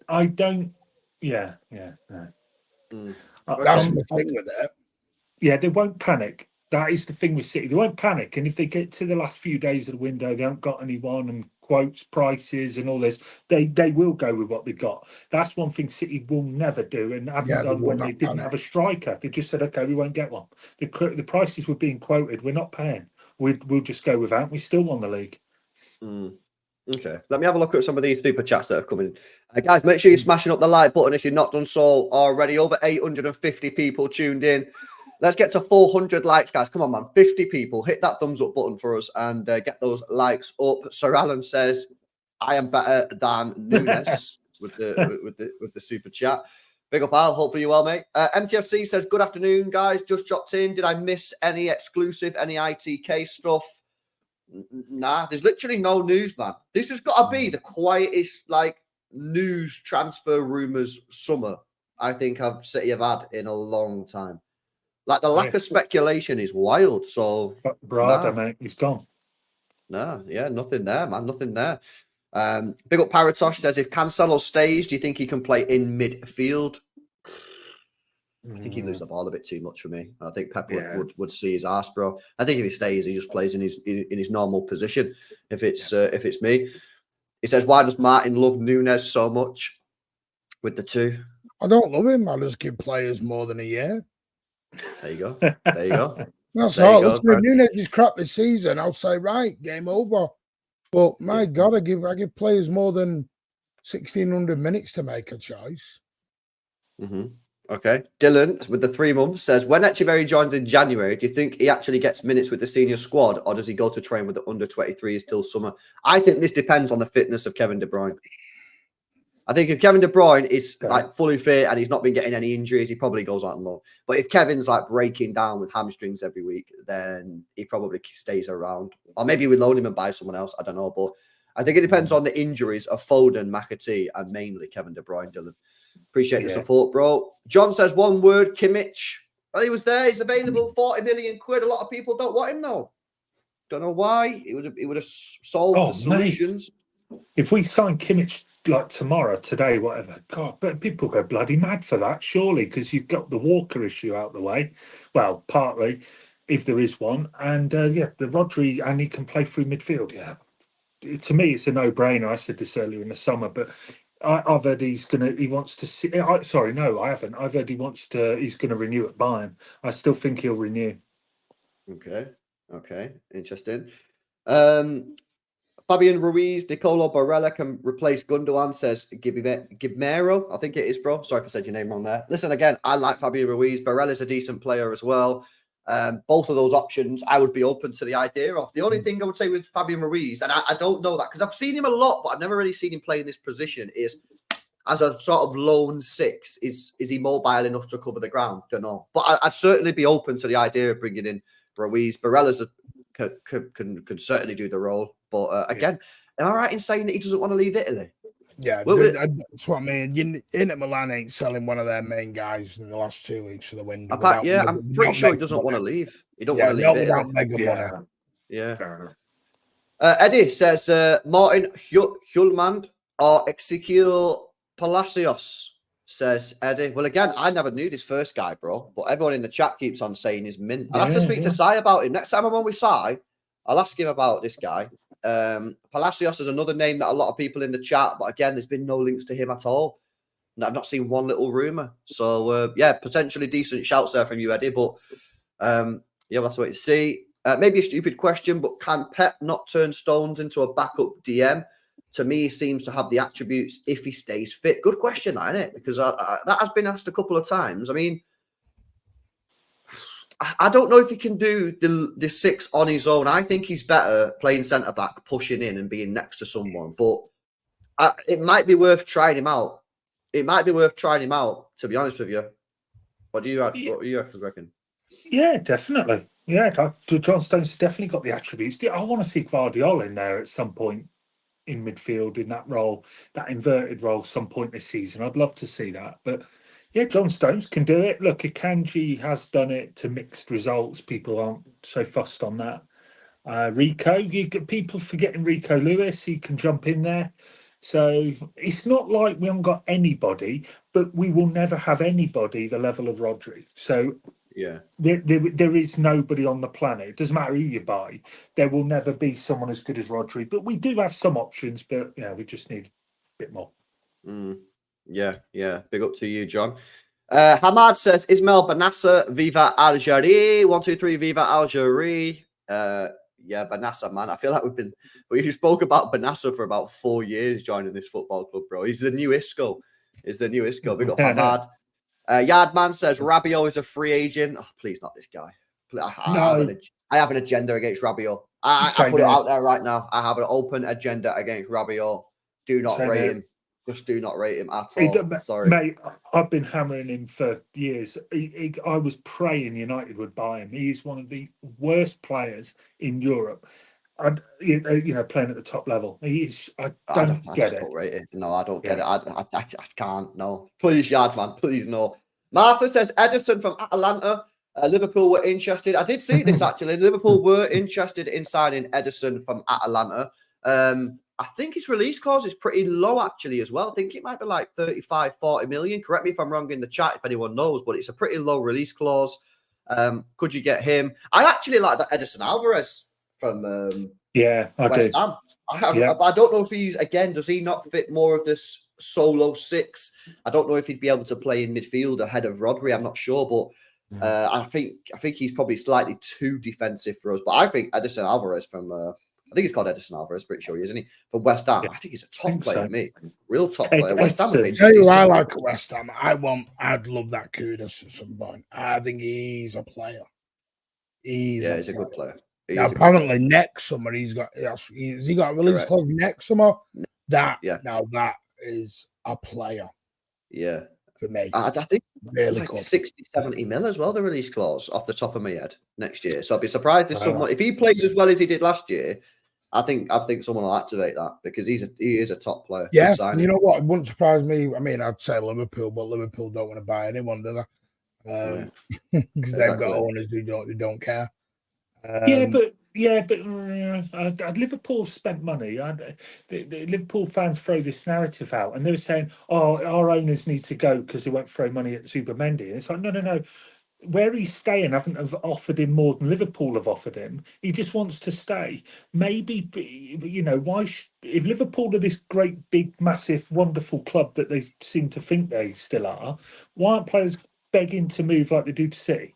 S3: I don't. Yeah. No.
S2: That's the thing with it.
S3: Yeah, they won't panic. That is the thing with City. They won't panic. And if they get to the last few days of the window, they haven't got anyone and quotes, prices and all this, they will go with what they've got. That's one thing City will never do and haven't done when they didn't have a striker. They just said, okay, we won't get one. The prices were being quoted. We're not paying. We'll just go without. We still won the league.
S1: Okay, let me have a look at some of these super chats that have come in. Guys, make sure you're smashing up the like button if you've not done so already. Over 850 people tuned in. Let's get to 400 likes, guys. Come on, man. 50 people. Hit that thumbs up button for us and get those likes up. Sir Alan says, I am better than Nunes with the super chat. Big up, Al. Hopefully you're well, mate. MTFC says, good afternoon, guys. Just dropped in. Did I miss any exclusive, any ITK stuff? Nah, there's literally no news, man. This has got to be the quietest, news transfer rumours summer I think City have had in a long time. The lack of speculation is wild. So,
S3: Brother, mate, he's gone.
S1: No, yeah, nothing there, man. Nothing there. Big up Paratosh says, if Cancelo stays, do you think he can play in midfield? I think he loses the ball a bit too much for me. I think Pep would see his arse, bro. I think if he stays, he just plays in his normal position. If it's me, he says, why does Martin love Nunes so much with the two?
S2: I don't love him. I just give players more than a year.
S1: There you go. There you go.
S2: That's all. If Nunes is crap this season, I'll say right, game over. But my God, I give players more than 1,600 minutes to make a choice.
S1: Okay. Dylan, with the 3 months, says, when Echeverry joins in January, do you think he actually gets minutes with the senior squad or does he go to train with the under-23s till summer? I think this depends on the fitness of Kevin De Bruyne. I think if Kevin De Bruyne is fully fit and he's not been getting any injuries, he probably goes out on loan. But if Kevin's breaking down with hamstrings every week, then he probably stays around. Or maybe we loan him and buy someone else. I don't know. But I think it depends on the injuries of Foden, McAtee, and mainly Kevin De Bruyne, Dylan. Appreciate the support, bro. John says, one word, Kimmich. Well, he was there. He's available. 40 million quid. A lot of people don't want him now. Don't know why. He would have solved the solutions.
S3: Mate. If we sign Kimmich tomorrow, today, whatever, God, but people go bloody mad for that, surely, because you've got the Walker issue out the way. Well, partly, if there is one. And the Rodri, and he can play through midfield. Yeah. To me, it's a no-brainer. I said this earlier in the summer, but I've heard he wants to see. Sorry, no, I haven't. I've heard he's going to renew at Bayern. I still think he'll renew.
S1: Okay, interesting. Fabian Ruiz, Nicolo Barella can replace Gundogan, says Gibmero. I think it is, bro. Sorry if I said your name wrong there. Listen, again, I like Fabian Ruiz. Barella's a decent player as well. Both of those options, I would be open to the idea of. The only thing I would say with Fabian Ruiz, and I don't know that because I've seen him a lot, but I've never really seen him play in this position, is as a sort of lone six. Is he mobile enough to cover the ground? Don't know. But I'd certainly be open to the idea of bringing in Ruiz. Barella's can certainly do the role. But again, am I right in saying that he doesn't want to leave Italy?
S2: Yeah, that's what I mean. Inter Milan ain't selling one of their main guys in the last 2 weeks of the window.
S1: I'm pretty sure he doesn't want to leave. He don't want to leave Italy.
S2: Without mega money.
S1: Yeah.
S3: Fair enough.
S1: Eddie says Martin Hulmand or Ezequiel Palacios, says Eddie. Well, again, I never knew this first guy, bro, but everyone in the chat keeps on saying he's mint. I'll have to speak to Sai about him. Next time I'm on with Sai, I'll ask him about this guy. Palacios is another name that a lot of people in the chat, but again, there's been no links to him at all. And I've not seen one little rumor. So, yeah, potentially decent shouts there from you, Eddie, but yeah, we'll have to wait to see. Maybe a stupid question, but can Pep not turn Stones into a backup DM? To me, he seems to have the attributes if he stays fit. Good question, isn't it? Because that has been asked a couple of times. I mean, I don't know if he can do the six on his own. I think he's better playing centre-back, pushing in and being next to someone. But it might be worth trying him out. It might be worth trying him out, to be honest with you. What do you reckon?
S3: Yeah, definitely. Yeah, John Stones has definitely got the attributes. I want to see Guardiola in there at some point in midfield in that role, that inverted role, some point this season. I'd love to see that. But yeah, John Stones can do it. Look, Akanji has done it to mixed results. People aren't so fussed on that. Rico, people forgetting Rico Lewis. He can jump in there. So it's not like we haven't got anybody, but we will never have anybody the level of Rodri. So
S1: yeah,
S3: there is nobody on the planet. It doesn't matter who you buy. There will never be someone as good as Rodri. But we do have some options, but we just need a bit more.
S1: Yeah. Big up to you, John. Hamad says, Ismail Benassa, Viva Algerie. 1, 2, 3, Viva Algerie. Yeah, Benassa, man. I feel like we spoke about Benassa for about 4 years joining this football club, bro. He's the new Isco. Big up Hamad. Yardman says Rabiot is a free agent. Oh, please, not this guy. I have an agenda against Rabiot. I put it out there right now. I have an open agenda against Rabiot. Do not rate him. Just do not rate him at all. Sorry,
S3: mate. I've been hammering him for years. I was praying United would buy him. He's one of the worst players in Europe. And playing at the top level, I don't get it.
S1: No, I don't get it. I can't. No, please, Yardman, please, no. Martha says Ederson from Atalanta. Liverpool were interested. I did see this actually. Liverpool were interested in signing Ederson from Atalanta. I think his release clause is pretty low actually as well. I think it might be like 35, 40 million. Correct me if I'm wrong in the chat if anyone knows, but it's a pretty low release clause. Could you get him? I actually like that Edison Alvarez from West Ham. I don't know if does he not fit more of this solo six? I don't know if he'd be able to play in midfield ahead of Rodri. I'm not sure, but I think he's probably slightly too defensive for us. But I think Edison Alvarez from I think he's called Edison Alvarez, pretty sure he is, isn't he? From West Ham. I think he's a top player, mate. Real top player. West Ham.
S2: I like West Ham. I'd love that Kudus at some point. I think he's a player. He's a good player. Now, apparently next summer he got a release clause next summer. That is a player.
S1: Yeah.
S2: For me.
S1: I think
S2: really
S1: like 60, 70 mil as well, the release clause off the top of my head next year. So I'd be surprised if he plays as well as he did last year. I think someone will activate that because he is a top player.
S2: Yeah, you know what? It wouldn't surprise me. I mean, I'd say Liverpool, but Liverpool don't want to buy anyone, do they? Because they've got owners who don't care.
S3: But Liverpool spent money. The Liverpool fans throw this narrative out, and they were saying, "Oh, our owners need to go because they won't throw money at Zubimendi." And it's like, no. Where he's staying, haven't have offered him more than Liverpool have offered him. He just wants to stay. Maybe why? If Liverpool are this great, big, massive, wonderful club that they seem to think they still are, why aren't players begging to move like they do to City?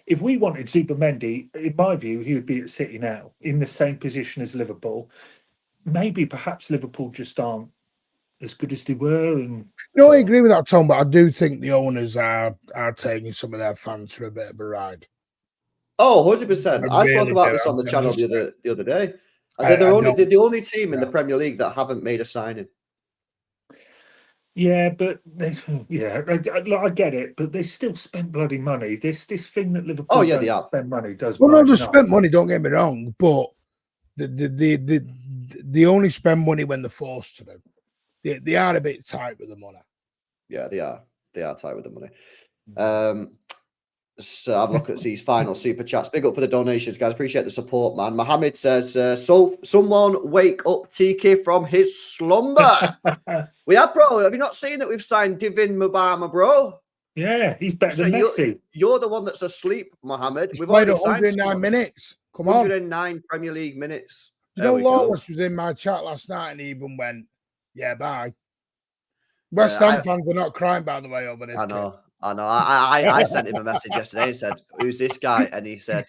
S3: If we wanted Zubimendi, in my view, he would be at City now, in the same position as Liverpool. maybe perhaps Liverpool just aren't as good as they were. And
S2: no, I agree with that, Tom. But I do think the owners are taking some of their fans for a bit of a ride.
S1: Oh, 100%. I spoke
S2: really
S1: about
S2: do.
S1: this on the
S2: I'm
S1: channel
S2: just
S1: the other day.
S2: I
S1: They're the only team in
S2: Yeah.
S1: the Premier League that haven't made a signing.
S3: yeah, but I get it, but they still spent bloody money. This thing that Liverpool
S1: Oh, yeah, they
S3: don't
S1: have.
S3: spend money does.
S2: Well, no,
S3: drive
S2: they
S3: nuts.
S2: spent money. Don't get me wrong, but they only spend money when they're forced to do. They are a bit tight with the money.
S1: Yeah, they are. They are tight with the money. So have a look at these final super chats. Big up for the donations, guys. Appreciate the support, man. Mohammed says, so someone wake up TK from his slumber. We have, bro. Have you not seen that we've signed Divin Mubama, bro?
S3: Yeah, he's better
S1: So
S3: than Messi.
S1: you're the one that's asleep, Mohammed.
S2: He's
S1: We've
S2: played
S1: already signed
S2: 109 minutes. Come on.
S1: 109 Premier League minutes.
S2: You know, Lawless was in my chat last night and he even went, yeah, bye. West Ham fans are not crying, by the way, over this.
S1: I know. I sent him a message yesterday and said, who's this guy? And he said,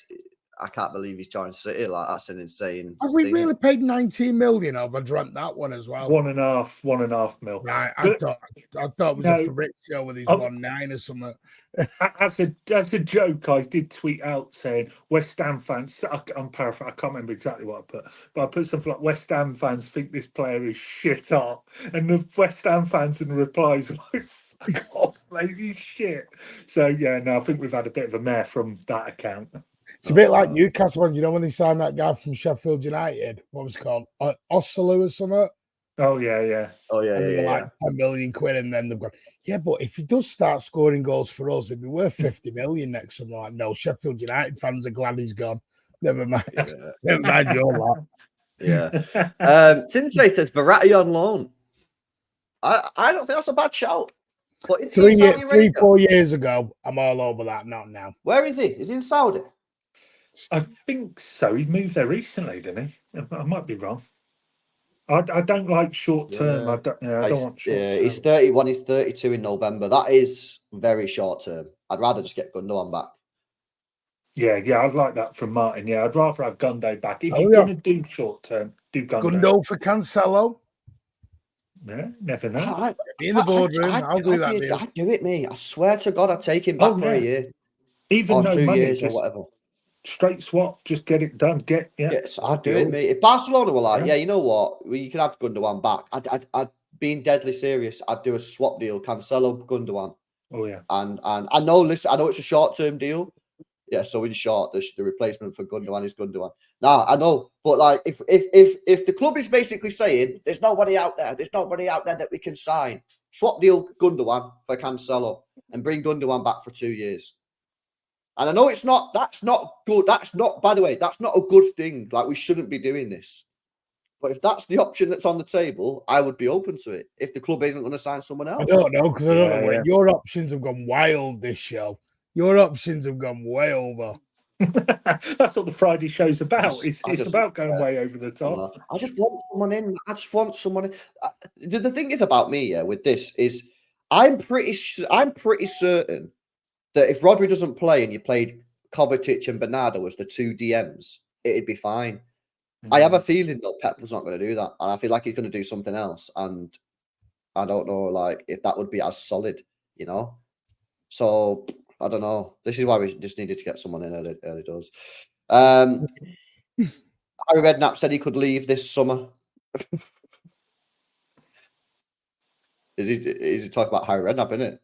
S1: I can't believe he's joined City. Like, that's an insane
S2: Have we
S1: thing.
S2: really paid 19 million? Have I dreamt that one as well?
S3: 1.5 mil.
S2: Right, I thought it was a Fabrizio with his 1.9 or something.
S3: As a joke, I did tweet out saying West Ham fans. I'm paraphrasing. I can't remember exactly what I put, but I put something like West Ham fans think this player is shit up, and the West Ham fans in the replies were like, "Fuck off, mate, he's shit." So yeah, no, I think we've had a bit of a mare from that account.
S2: It's a bit like Newcastle ones, you know, when they signed that guy from Sheffield United. What was it called? Oselu or something?
S3: Oh, yeah.
S1: Oh, yeah,
S2: and like 10 million quid, and then they've gone, yeah, but if he does start scoring goals for us, it'd be worth 50 million next summer. Like, no, Sheffield United fans are glad he's gone. Never mind.
S1: Yeah.
S2: Never mind your lot.
S1: Yeah. Tinsley says Verratti on loan. I don't think that's a bad shout. But
S2: 3-4 years ago, I'm all over that. Not now.
S1: Where is he? Is he in Saudi?
S3: I think so. He moved there recently, didn't he? I might be wrong. I don't like short term.
S1: Yeah.
S3: I don't want short term.
S1: He's 31. He's 32 in November. That is very short term. I'd rather just get Gundogan back.
S3: Yeah, I'd like that from Martin. Yeah, I'd rather have Gundo back. If you're going to do short term, do Gundo.
S2: Gundo for Cancelo.
S3: Yeah, never know.
S2: In the boardroom, I'll do that.
S1: I'd do it, mate. I swear to God, I'd take him back for a year.
S3: Even no
S1: 2
S3: money,
S1: years or whatever.
S3: Straight swap, just get it done.
S1: Yes, I'd do it, mate. If Barcelona were like, yeah, you know what, you can have Gundogan back. I'd being deadly serious. I'd do a swap deal, Cancelo, Gundogan.
S3: Oh yeah.
S1: And I know, listen, I know it's a short term deal. Yeah, so in short, the replacement for Gundogan is Gundogan. Nah, I know, but like, if the club is basically saying there's nobody out there that we can sign, swap deal Gundogan for Cancelo and bring Gundogan back for 2 years. And I know that's not good. That's not, by the way, that's not a good thing. Like, we shouldn't be doing this. But if that's the option that's on the table, I would be open to it. If the club isn't going to sign someone else.
S2: I don't know, because I don't know when your options have gone wild this show. Your options have gone way over.
S3: That's what the Friday show's about. It's about going way over the top.
S1: I just want someone in. The thing is about me, with this is I'm pretty certain that if Rodri doesn't play and you played Kovacic and Bernardo as the 2 DMs, it'd be fine. Mm-hmm. I have a feeling that Pep was not going to do that, and I feel like he's going to do something else, and I don't know, like, if that would be as solid, you know. So I don't know. This is why we just needed to get someone in early doors. Harry Redknapp said he could leave this summer. Is he talking about Harry Redknapp, isn't it?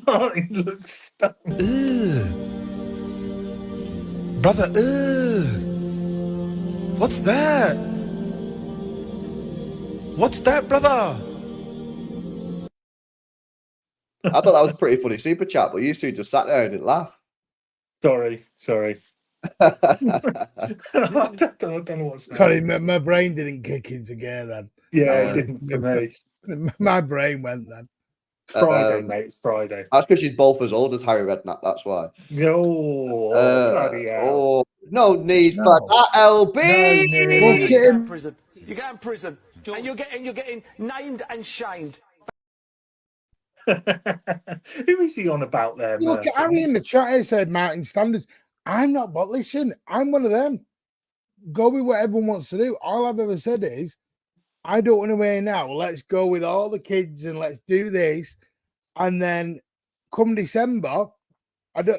S3: Martin looks stunned.
S4: Brother, what's that? What's that, brother?
S1: I thought that was a pretty funny super chat, but you two just sat there and didn't laugh.
S3: Sorry. I don't know what's
S2: happening. My brain didn't kick into gear then.
S3: Yeah, it didn't for me.
S2: My brain went then.
S3: It's Friday, mate. It's Friday.
S1: That's because she's both as old as Harry Redknapp. That's why.
S3: Bloody hell.
S1: No need for that, LB.
S2: No,
S5: You're going to prison, and you're getting named and shamed.
S3: Who is he on about there?
S2: Look, Harry in the chat here said Martin Standards. I'm not, but listen, I'm one of them. go with what everyone wants to do. All I've ever said is, I don't want to hear now. Let's go with all the kids and let's do this. And then come December,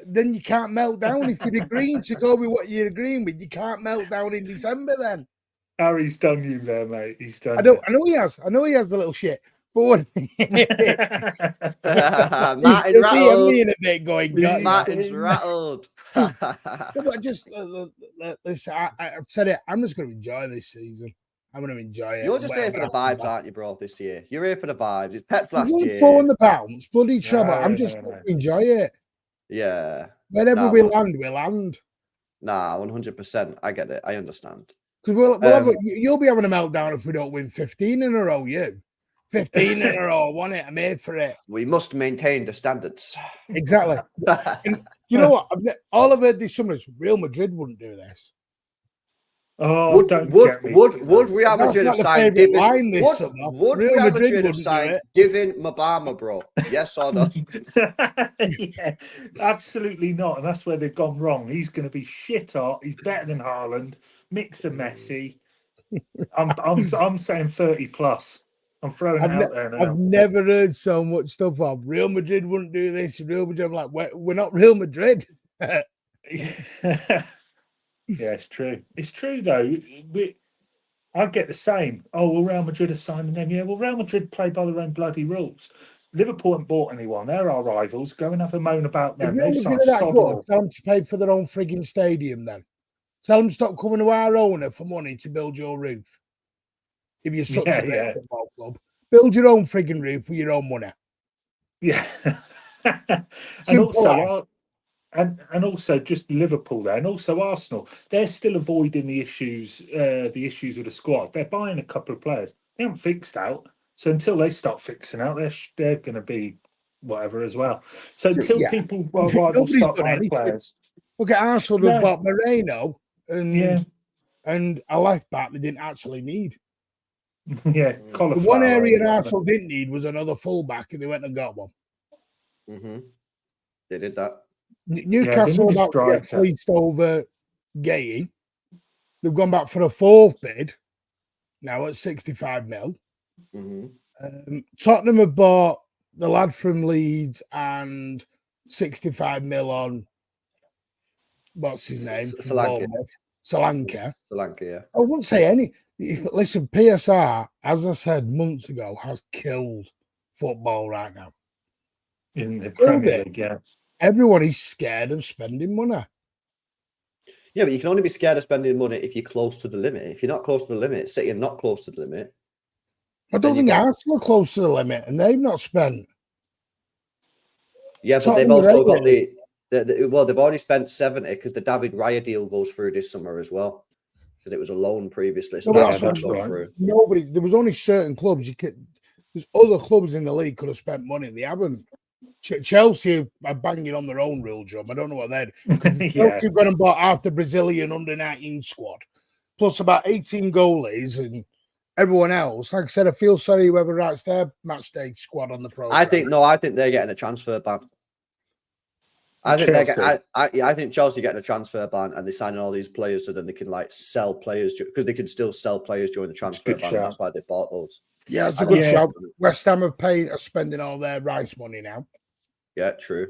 S2: then you can't melt down. If you're agreeing to go with what you're agreeing with, you can't melt down in December then.
S3: Harry's done you there, mate. He's done
S2: I know he has. I know he has the little shit. But what
S1: Martin rattled.
S2: me in a bit going,
S1: Martin's rattled.
S2: No, but just listen, I've said it. I'm just going to enjoy this season. I'm going to enjoy it.
S1: You're just here for the vibes, aren't you, bro? This year, you're here for the vibes. It's Pep's last year.
S2: £400, bloody trouble. I'm just going to enjoy it.
S1: Yeah.
S2: Whenever we land, we land.
S1: Nah, 100%. I get it. I understand.
S2: Because you'll be having a meltdown if we don't win 15 in a row. You 15 in a row. I want it. I'm here for it.
S1: We must maintain the standards.
S2: Exactly. And you know what? All I've heard this summer is Real Madrid wouldn't do this.
S3: Oh,
S1: would Real Madrid have signed Divin? Would Real Madrid have signed Divin Mabama, bro? Yes or no?
S3: Yeah, absolutely not. And that's where they've gone wrong. He's going to be shit hot. He's better than Haaland. Mix and Messi. I'm saying 30 plus. I'm throwing it out there now.
S2: I've never heard so much stuff of Real Madrid wouldn't do this. Real Madrid, I'm like, we're not Real Madrid.
S3: Yeah, it's true. It's true, though. I get the same. Oh, well, Real Madrid are signing them. Yeah, well, Real Madrid play by their own bloody rules. Liverpool haven't bought anyone. They're our rivals. Go and have a moan about them.
S2: If Real Madrid are that good, tell them to pay for their own frigging stadium then. Tell them to stop coming to our owner for money to build your roof. If you're such a great football club, build your own frigging roof with your own money.
S3: Yeah. And also just Liverpool there, and also Arsenal. They're still avoiding the issues with the squad. They're buying a couple of players. They haven't fixed out. So until they start fixing out, they're going to be whatever as well. So until people start buying players.
S2: Look at Arsenal. They've bought Moreno and a left back they didn't actually need.
S3: Yeah,
S2: the one area Arsenal didn't need was another fullback, and they went and got one.
S1: Mm-hmm. They did that.
S2: Newcastle about to get fleeced over Gay. They've gone back for a fourth bid now at 65 mil.
S1: Mm-hmm.
S2: Tottenham have bought the lad from Leeds and 65 mil on what's his name? Solanke, yeah. I wouldn't say any. Listen, PSR, as I said months ago, has killed football right now.
S3: In the Premier League, yeah.
S2: Everyone is scared of spending money.
S1: Yeah, but you can only be scared of spending money if you're close to the limit. If you're not close to the limit, City are not close to the limit.
S2: I don't think Arsenal are close to the limit, and they've not spent.
S1: Yeah, but they've also got they've already spent 70 because the David Raya deal goes through this summer as well. Because it was a loan previously. So that's right. Through.
S2: There was only certain clubs there's other clubs in the league could have spent money and they haven't. Chelsea are banging on their own real job. I don't know what they're doing. Chelsea have gone and bought half the Brazilian under-19 squad, plus about 18 goalies and everyone else. Like I said, I feel sorry whoever writes their match day squad on the program.
S1: I think they're getting a transfer ban. I think Chelsea getting a transfer ban and they're signing all these players so then they can sell players because they can still sell players during the transfer ban. That's why they bought those.
S2: Yeah, it's a good shout. West Ham are spending all their rice money now.
S1: Yeah, true.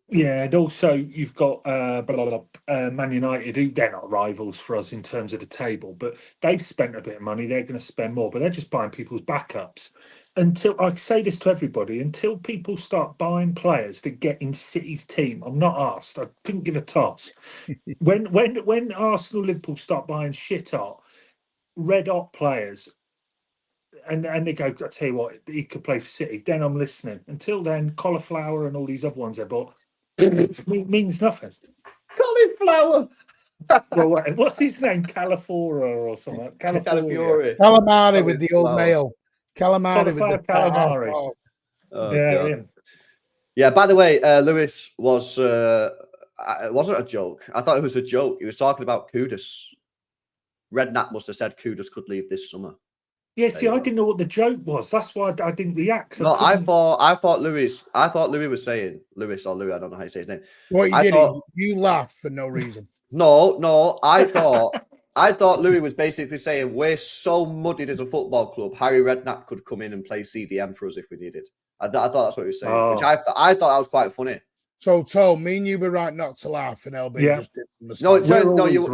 S3: Yeah, and also you've got Man United, who they're not rivals for us in terms of the table, but they've spent a bit of money. They're going to spend more, but they're just buying people's backups. Until I say this to everybody, until people start buying players to get in City's team, I'm not asked. I couldn't give a toss. when Arsenal, Liverpool start buying shit hot, red hot players. And they go, I tell you what, he could play for City. Then I'm listening. Until then, cauliflower and all these other ones they bought means nothing.
S1: Cauliflower.
S3: Well, what's his name? Califora or something?
S1: Califiore.
S2: Calamari with the old male. Calamari with the
S3: calamari.
S1: Yeah. By the way, Lewis was. It wasn't a joke. I thought it was a joke. He was talking about Kudus. Redknapp must have said Kudus could leave this summer.
S3: Yeah, see, I didn't know what the joke was. That's why I didn't react.
S1: No, I thought Louis was saying Louis or Louis. I don't know how you say his name.
S2: What you laughed for no reason.
S1: No, I thought I thought Louis was basically saying we're so muddied as a football club. Harry Redknapp could come in and play CDM for us if we needed. I thought that's what he was saying, which I thought that was quite funny.
S2: So, Tom, me and you were right not to laugh, and LB just did the mistake.
S1: No,
S3: you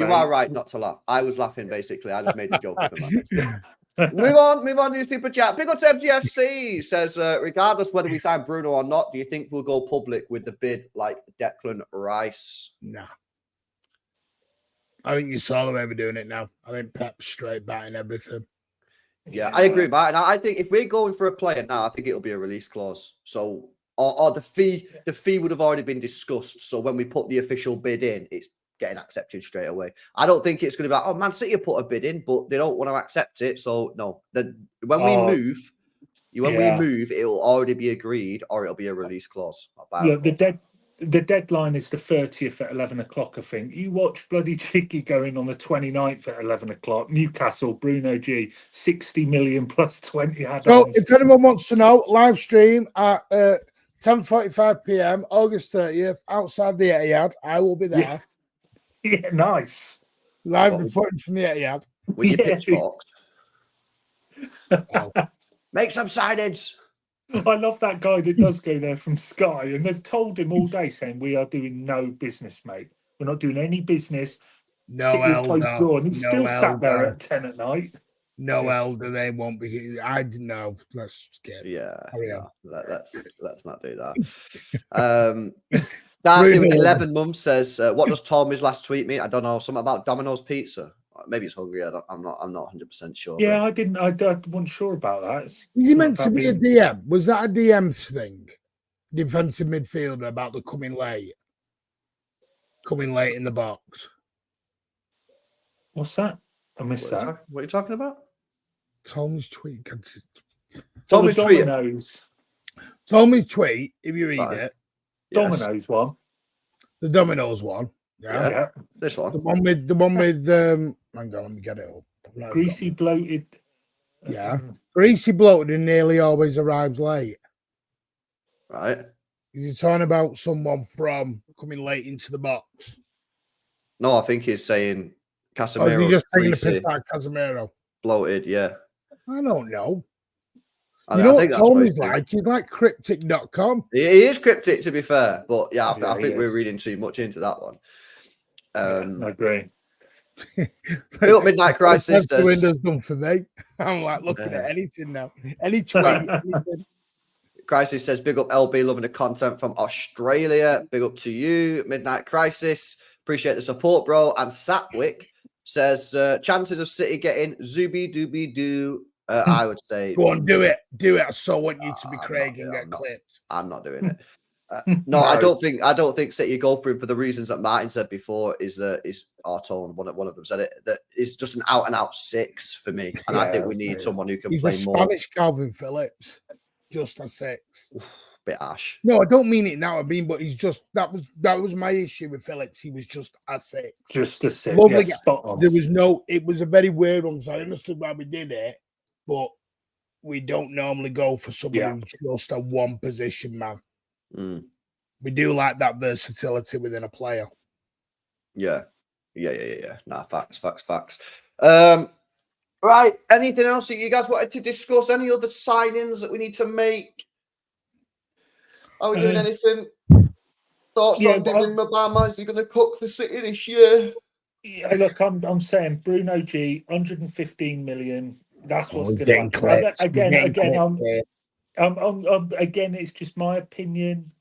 S1: are right not to laugh. I was laughing basically. I just made the joke. Move on, newspaper chat. Big up to MGFC says, regardless whether we sign Bruno or not, do you think we'll go public with the bid like Declan Rice?
S2: Nah. I think you saw the way we're doing it now. I think Pep's straight batting everything.
S1: Yeah, I agree with that. And I think if we're going for a player now, I think it'll be a release clause. So, or the fee would have already been discussed. So when we put the official bid in, it's getting accepted straight away. I don't think it's going to be like, oh, Man City put a bid in, but they don't want to accept it. So no, when we move, it'll already be agreed, or it'll be a release clause.
S3: Look, the deadline is the 30th at 11 o'clock, I think. You watch bloody Cheeky going on the 29th at 11 o'clock. Newcastle, Bruno G, 60 million plus 20 add-ons.
S2: So if anyone wants to know, live stream at 10:45 p.m, August 30th, outside the Etihad. I will be there.
S3: Yeah, nice.
S2: Live reporting from the Etihad.
S1: With your pitchforks. Make some signings.
S3: I love that guy that does go there from Sky, and they've told him all day saying we are doing no business, mate. We're not doing any business.
S2: No elder.
S3: And he's still sat there at 10 at night.
S2: No elder, they won't be. I don't know. Let's skip.
S1: Yeah. Let's not do that.
S2: Darcy
S1: with 11 months says, "What does Tommy's last tweet mean? I don't know. Something about Domino's pizza. Maybe it's hungry. I'm not 100% sure.
S3: Yeah, I didn't. I wasn't sure about that.
S2: He meant to be a DM. Was that a DM thing? Defensive midfielder about the coming late in the box.
S3: What's that? I missed that.
S1: What are you talking about?
S2: Tommy's tweet.
S1: Tommy's tweet.
S2: Tommy's tweet. If you read it,
S3: Domino's one.
S2: The Domino's one.
S1: Yeah. This one.
S2: The one with hang on, let me get it up.
S3: Greasy bloated.
S2: Yeah. Greasy bloated and nearly always arrives late.
S1: Right.
S2: Is he talking about someone from coming late into the box?
S1: No, I think he's saying Casemiro.
S2: Or is he just taking the piss out of Casemiro?
S1: Bloated, yeah.
S2: I don't know.
S1: I
S2: know
S1: think
S2: what Tommy's like? He's like cryptic.com.
S1: He is cryptic, to be fair. But yeah, I think we're reading too much into that one.
S3: I agree.
S1: Built Midnight Crisis.
S2: The window's done for me. I'm like looking at anything now. Any tweet.
S1: Crisis says, big up LB, loving the content from Australia. Big up to you, Midnight Crisis. Appreciate the support, bro. And Satwick says, chances of City getting Zubi Dooby Doo. I would say,
S2: go on, do it. Do it. I so want you to be Craig and get clipped.
S1: I'm not doing it. No, I don't think City go for him for the reasons that Martin said before. Is Artone, one of them said it, that it's just an out and out 6 for me, and I think we need someone who can play more.
S2: He's a Spanish Calvin Phillips, just a 6.
S1: Bit ash.
S2: No, I don't mean it now. I mean, but he's just that was my issue with Phillips. He was just a 6.
S3: Just a 6.
S2: Lovely.
S3: Yeah, spot on.
S2: There was no. It was a very weird one. So I understood why we did it, but we don't normally go for someone who's just a one position man. We do like that versatility within a player. Yeah.
S1: Nah, facts. Right. Anything else that you guys wanted to discuss? Any other signings that we need to make? Are we doing anything? Thoughts on Dylan Mabama? Is he going to cook for City this year?
S3: Yeah, look, I'm saying Bruno G, 115 million. That's what's going to happen. Again, it's just my opinion,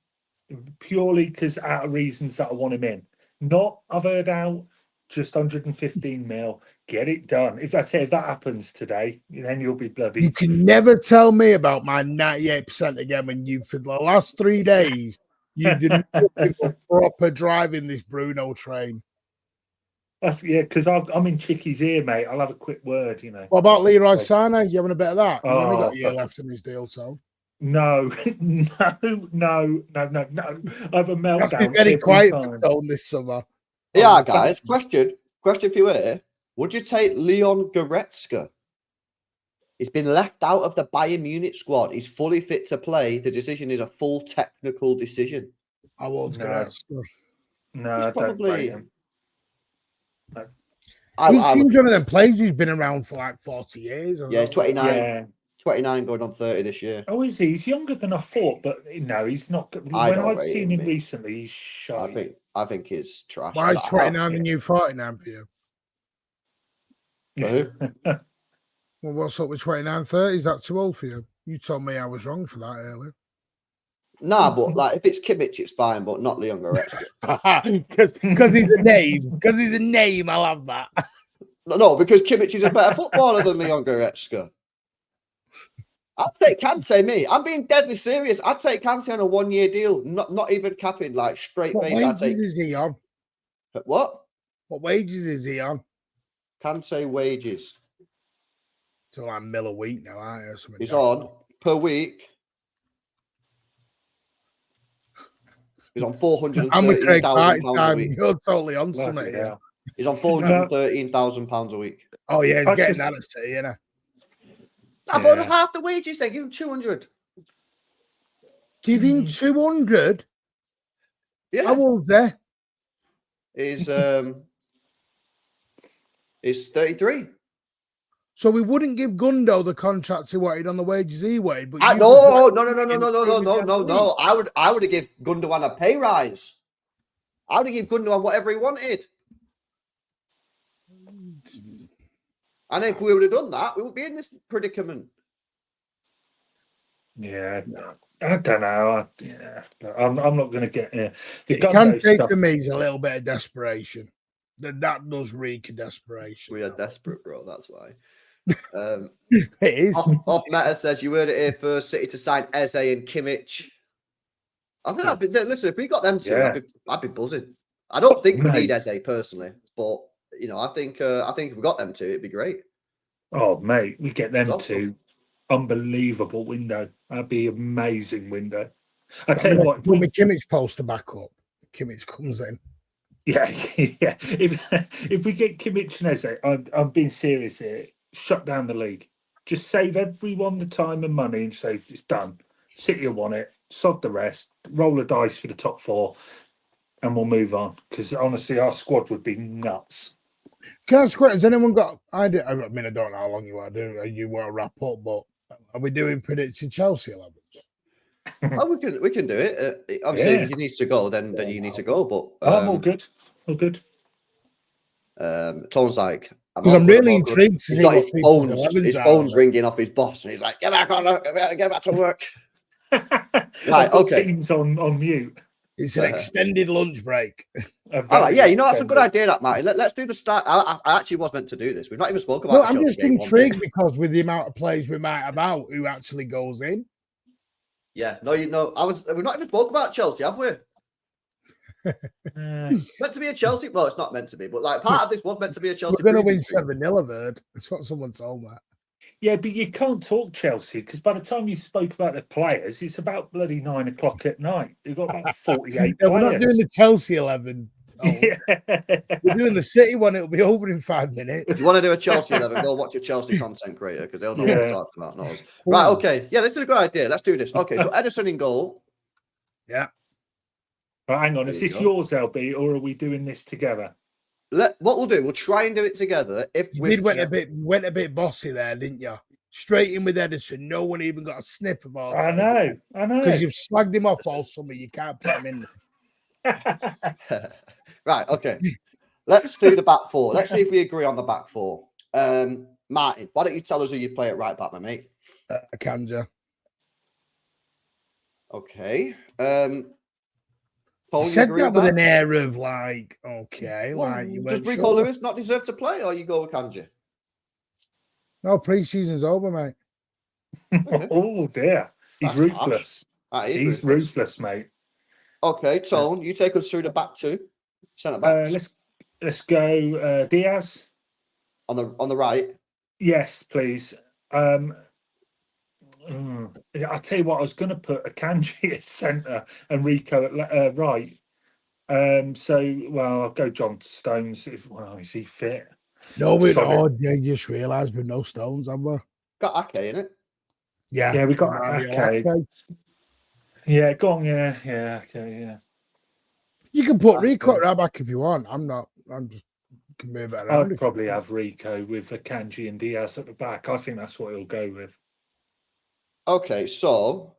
S3: purely because out of reasons that I want him in. Not I've heard out, just 115 mil. Get it done. If that happens today, then you'll be bloody.
S2: You can never tell me about my 98% again when you, for the last 3 days, you didn't proper driving this Bruno train.
S3: That's because I'm in Chicky's ear, mate. I'll have a quick word,
S2: What about Leroy Sané? You having a bit of that? He's only got a year left in his deal, so.
S3: No. I have a meltdown.
S2: That's been very quiet this summer.
S1: Yeah, guys. Question for you here. Would you take Leon Goretzka? He's been left out of the Bayern Munich squad. He's fully fit to play. The decision is a full technical decision.
S2: I won't Goretzka.
S3: No, I don't rate him. No.
S2: He seems one of them players who's been around for like 40 years.
S1: Yeah, he's 29.
S3: Yeah.
S1: 29 going on 30 this year.
S3: Oh, is he? He's younger than I thought, but no, he's not.
S1: I
S3: When
S1: don't
S3: I've
S1: rate
S3: seen
S1: him,
S3: him
S1: mate.
S3: recently, he's shy.
S1: I think he's trash.
S2: Why is 29 and you 49 for you?
S1: For who?
S2: Well, what's up with 29, 30? Is that too old for you? You told me I was wrong for that earlier.
S1: Nah, but like if it's Kimmich, it's fine, but not Leon Goretzka.
S2: Because he's a name. Because he's a name, I'll have that.
S1: No, because Kimmich is a better footballer than Leon Goretzka. I'd take Kante, me. I'm being deadly serious. I'd take Kante on a 1-year deal, not even capping, like straight
S2: What
S1: base. I'd take.
S2: wages is he on?
S1: What?
S2: What wages is he on?
S1: Kante wages.
S2: It's like $1 a week now, aren't you?
S1: He's on per week. He's on £413,000 a week.
S2: You're totally on something.
S3: Yeah.
S1: He's on £413,000 a week.
S2: Oh yeah, he's
S3: I
S2: getting
S3: just-
S2: that at City, you know.
S1: I've got half the wages. Then give him 200.
S2: Give him 200.
S1: Yeah,
S2: How old there?
S1: is 33.
S2: So we wouldn't give Gundo the contract he wanted on the wages he wanted. But you
S1: No.
S2: would-
S1: I would have given Gundogan a pay rise. I would have given Gundogan whatever he wanted. And if we would have done that, we wouldn't be in this predicament.
S3: Yeah, I don't know. I'm not going to get the
S2: It
S3: Gundo
S2: can take
S3: stuff.
S2: for me is a little bit of desperation. That does reek of desperation.
S1: We are desperate, bro. That's why.
S2: It is.
S1: Off Meta says you heard it here first. City to sign Eze and Kimmich. I think I'd be, listen, if we got them two,
S3: Yeah.
S1: I'd be buzzing. I don't think we
S3: Mate.
S1: need Eze personally, but you know, I think if we got them two, it'd be great.
S3: Oh, mate, we get them
S1: Awesome.
S3: two. Unbelievable window. That'd be amazing window. I tell you what,
S2: Put my Kimmich poster back up. Kimmich comes in.
S3: yeah. If we get Kimmich and Eze, I'm being serious here. Shut down the league. Just save everyone the time and money and say it's done. City will want it. Sod the rest. Roll the dice for the top 4, and we'll move on. Because honestly, our squad would be nuts.
S2: Can I ask a question? Has anyone got idea? I mean, I don't know how long you are doing. You want to wrap up, but are we doing predicted Chelsea 11s?
S1: Oh, we can do it. Obviously,
S3: Yeah.
S1: if he needs to go, then you need to go. But
S3: I'm all good. All good.
S1: Tone's like,
S2: Because I'm really intrigued to
S1: He's
S2: see
S1: got
S2: what
S1: his
S2: people's
S1: phones.
S2: 11s
S1: His
S2: are.
S1: phone's ringing off his boss, and he's like, "Get back on, get back to work."
S3: Right,
S1: okay.
S3: Teams on mute.
S2: It's an extended lunch break.
S1: All right, yeah, you know that's a good idea, that Marty. Let's do the start. I actually was meant to do this. We've not even spoken about.
S2: No,
S1: the
S2: I'm
S1: Chelsea
S2: just
S1: game one bit.
S2: intrigued because with the amount of players we might have out, who actually goes in?
S1: Yeah, no, you know, we've not even spoken about Chelsea, have we? Meant to be a Chelsea. Well, it's not meant to be, but like part of this was meant to be a Chelsea.
S2: We're going to win
S1: preview.
S2: 7-0, I've heard. That's what someone told me.
S3: Yeah, but you can't talk Chelsea because by the time you spoke about the players, it's about bloody 9 o'clock at night. You've got about 48
S2: Yeah, we're not doing
S3: players.
S2: the Chelsea 11.
S3: Yeah.
S2: We're doing the City one. It'll be over in 5 minutes.
S1: If you want to do a Chelsea 11, go watch a Chelsea content creator because they'll know what
S3: Yeah.
S1: we're talking about. Not us. Right, okay. Yeah, this is a good idea. Let's do this. Okay, so Edison in goal.
S2: Yeah.
S3: Right, hang on, is
S1: There you
S3: this
S1: go.
S3: yours, LB, or are we doing this together?
S1: What we'll do, we'll try and do it together. If
S2: You
S1: we
S2: went a bit bossy there, didn't you? Straight in with Edison. No one even got a sniff of all.
S3: I know.
S2: Because you've slagged him off all summer. You can't put him in there.
S1: Right, okay. Let's do the back four. Let's see if we agree on the back four. Martin, why don't you tell us who you play at right back, my mate?
S2: Kanja.
S1: Okay.
S2: You
S1: Paul,
S2: said
S1: agree
S2: that with
S1: that?
S2: an air of like, okay,
S1: Well,
S2: like you
S1: does
S2: went
S1: Rico
S2: sure.
S1: Lewis not deserve to play, or you go with Kanji?
S2: No, pre-season's over, mate.
S3: Oh dear, he's
S1: That's
S3: ruthless.
S1: That is
S3: He's
S1: ruthless.
S3: ruthless, mate.
S1: Okay, Tone, you take us through the back two. Centre back
S3: Let's go Diaz.
S1: on the right.
S3: Yes, please. I'll tell you what, I was going to put Akanji at centre and Rico at right. I'll go John Stones. Is he fit?
S2: No, we
S3: Sorry.
S2: oh, yeah, you just realised with no Stones, have we?
S1: Got Ake in it.
S2: Yeah,
S3: Yeah, we got
S2: Ake.
S3: Ake. Yeah, go on. Yeah, okay, yeah.
S2: You can put
S1: Ake.
S2: Rico right back if you want. I'm just can move it around.
S3: I'd probably have Rico with Akanji and Diaz at the back. I think that's what he'll go with.
S1: Okay, so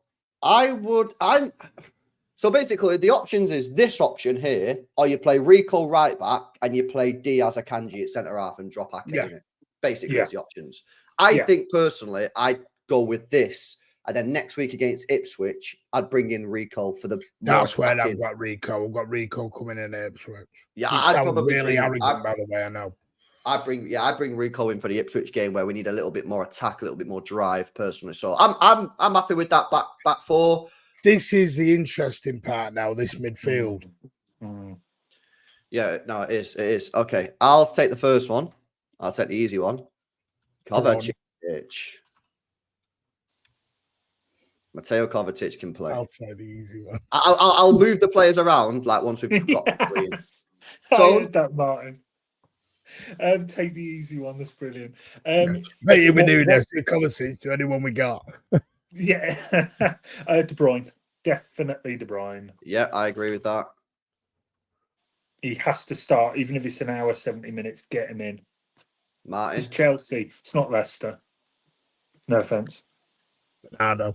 S1: so basically the options is this option here, or you play Rico right back and you play Diaz Akanji at centre half and drop Ake in it. Basically, it's the options. I think personally, I'd go with this, and then next week against Ipswich, I'd bring in Rico for the.
S2: That's where I've got Rico. I've got Rico coming in Ipswich.
S1: Yeah,
S2: I'd probably really arrogant, by the way. I know.
S1: I bring Rico in for the Ipswich game where we need a little bit more attack, a little bit more drive, personally. So I'm happy with that back four.
S2: This is the interesting part now. This midfield.
S1: Yeah, no, it is. Okay, I'll take the first one. I'll take the easy one. Kovacic. Mateo Kovacic can play.
S2: I'll take the easy one.
S1: I'll move the players around like once we've got the three in.
S3: So, I heard that, Martin. Take the easy one. That's brilliant.
S2: Mate, you'll be doing this to Kovacic to anyone we got.
S3: Yeah, De Bruyne. Definitely De Bruyne.
S1: Yeah, I agree with that.
S3: He has to start, even if it's an hour, 70 minutes, get him in.
S1: Martin.
S3: It's Chelsea. It's not Leicester. No offence.
S2: I know.